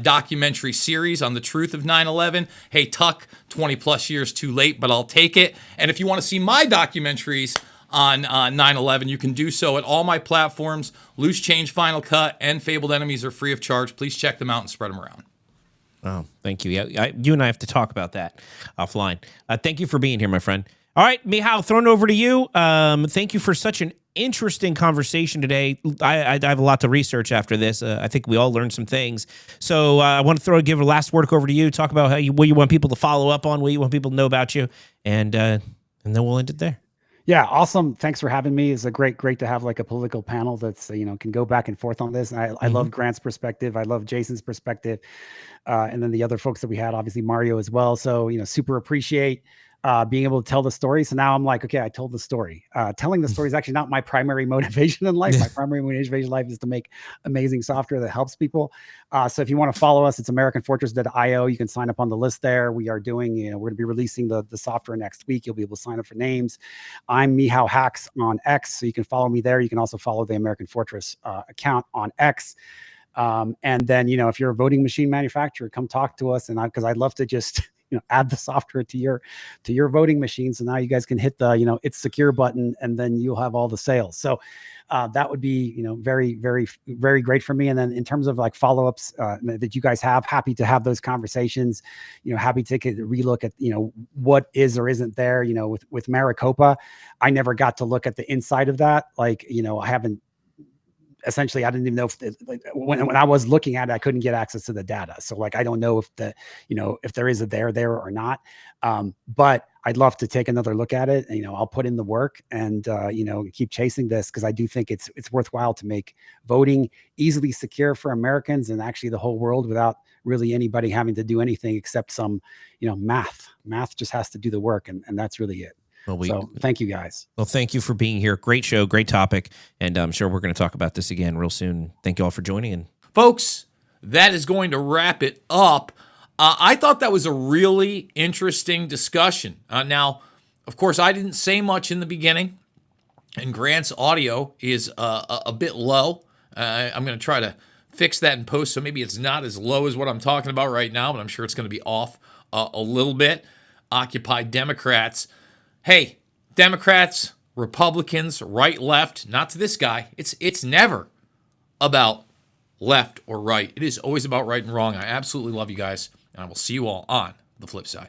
Speaker 1: documentary series on the truth of 9/11. Hey, Tuck, 20 plus years too late, but I'll take it. And if you want to see my documentaries on 9/11, you can do so at all my platforms. Loose Change, Final Cut, and Fabled Enemies are free of charge. Please check them out and spread them around.
Speaker 2: Oh, thank you. Yeah, you and I have to talk about that offline. Thank you for being here, my friend. All right, Mihao, thrown over to you. Thank you for such an interesting conversation today. I have a lot to research after this. I think we all learned some things. So I want to give a last word over to you. Talk about what you want people to follow up on, what you want people to know about you, and then we'll end it there.
Speaker 4: Yeah, awesome. Thanks for having me. It's a great to have like a political panel that's can go back and forth on this. And I love Grant's perspective. I love Jason's perspective, and then the other folks that we had, obviously Mario as well. So super appreciate being able to tell the story. So now I'm like, okay, I told the story. Telling the story is actually not my primary motivation in life. My primary motivation in life is to make amazing software that helps people. So if you want to follow us, it's AmericanFortress.io. You can sign up on the list there. We are doing, we're going to be releasing the software next week. You'll be able to sign up for names. I'm Mihao Hacks on X, so you can follow me there. You can also follow the American Fortress account on X. And then, if you're a voting machine manufacturer, come talk to us. And because I'd love to just add the software to your voting machine. So now you guys can hit the, it's secure button, and then you'll have all the sales. So that would be, very, very, very great for me. And then in terms of like follow-ups that you guys have, happy to have those conversations, happy to take a relook at, what is or isn't there, with Maricopa. I never got to look at the inside of that. Like, I haven't essentially, I didn't even know if when I was looking at it, I couldn't get access to the data. So like, I don't know if if there is a there or not. But I'd love to take another look at it. And, I'll put in the work and, keep chasing this, because I do think it's worthwhile to make voting easily secure for Americans and actually the whole world without really anybody having to do anything except some, math. Math just has to do the work. And that's really it. Well, so thank you guys.
Speaker 2: Well, thank you for being here. Great show, great topic. And I'm sure we're going to talk about this again real soon. Thank you all for joining. And
Speaker 1: folks, that is going to wrap it up. I thought that was a really interesting discussion. Now, of course, I didn't say much in the beginning, and Grant's audio is a bit low. I'm going to try to fix that in post, so maybe it's not as low as what I'm talking about right now, but I'm sure it's going to be off a little bit. Occupy Democrats. Hey, Democrats, Republicans, right, left, not to this guy. It's never about left or right. It is always about right and wrong. I absolutely love you guys, and I will see you all on the flip side.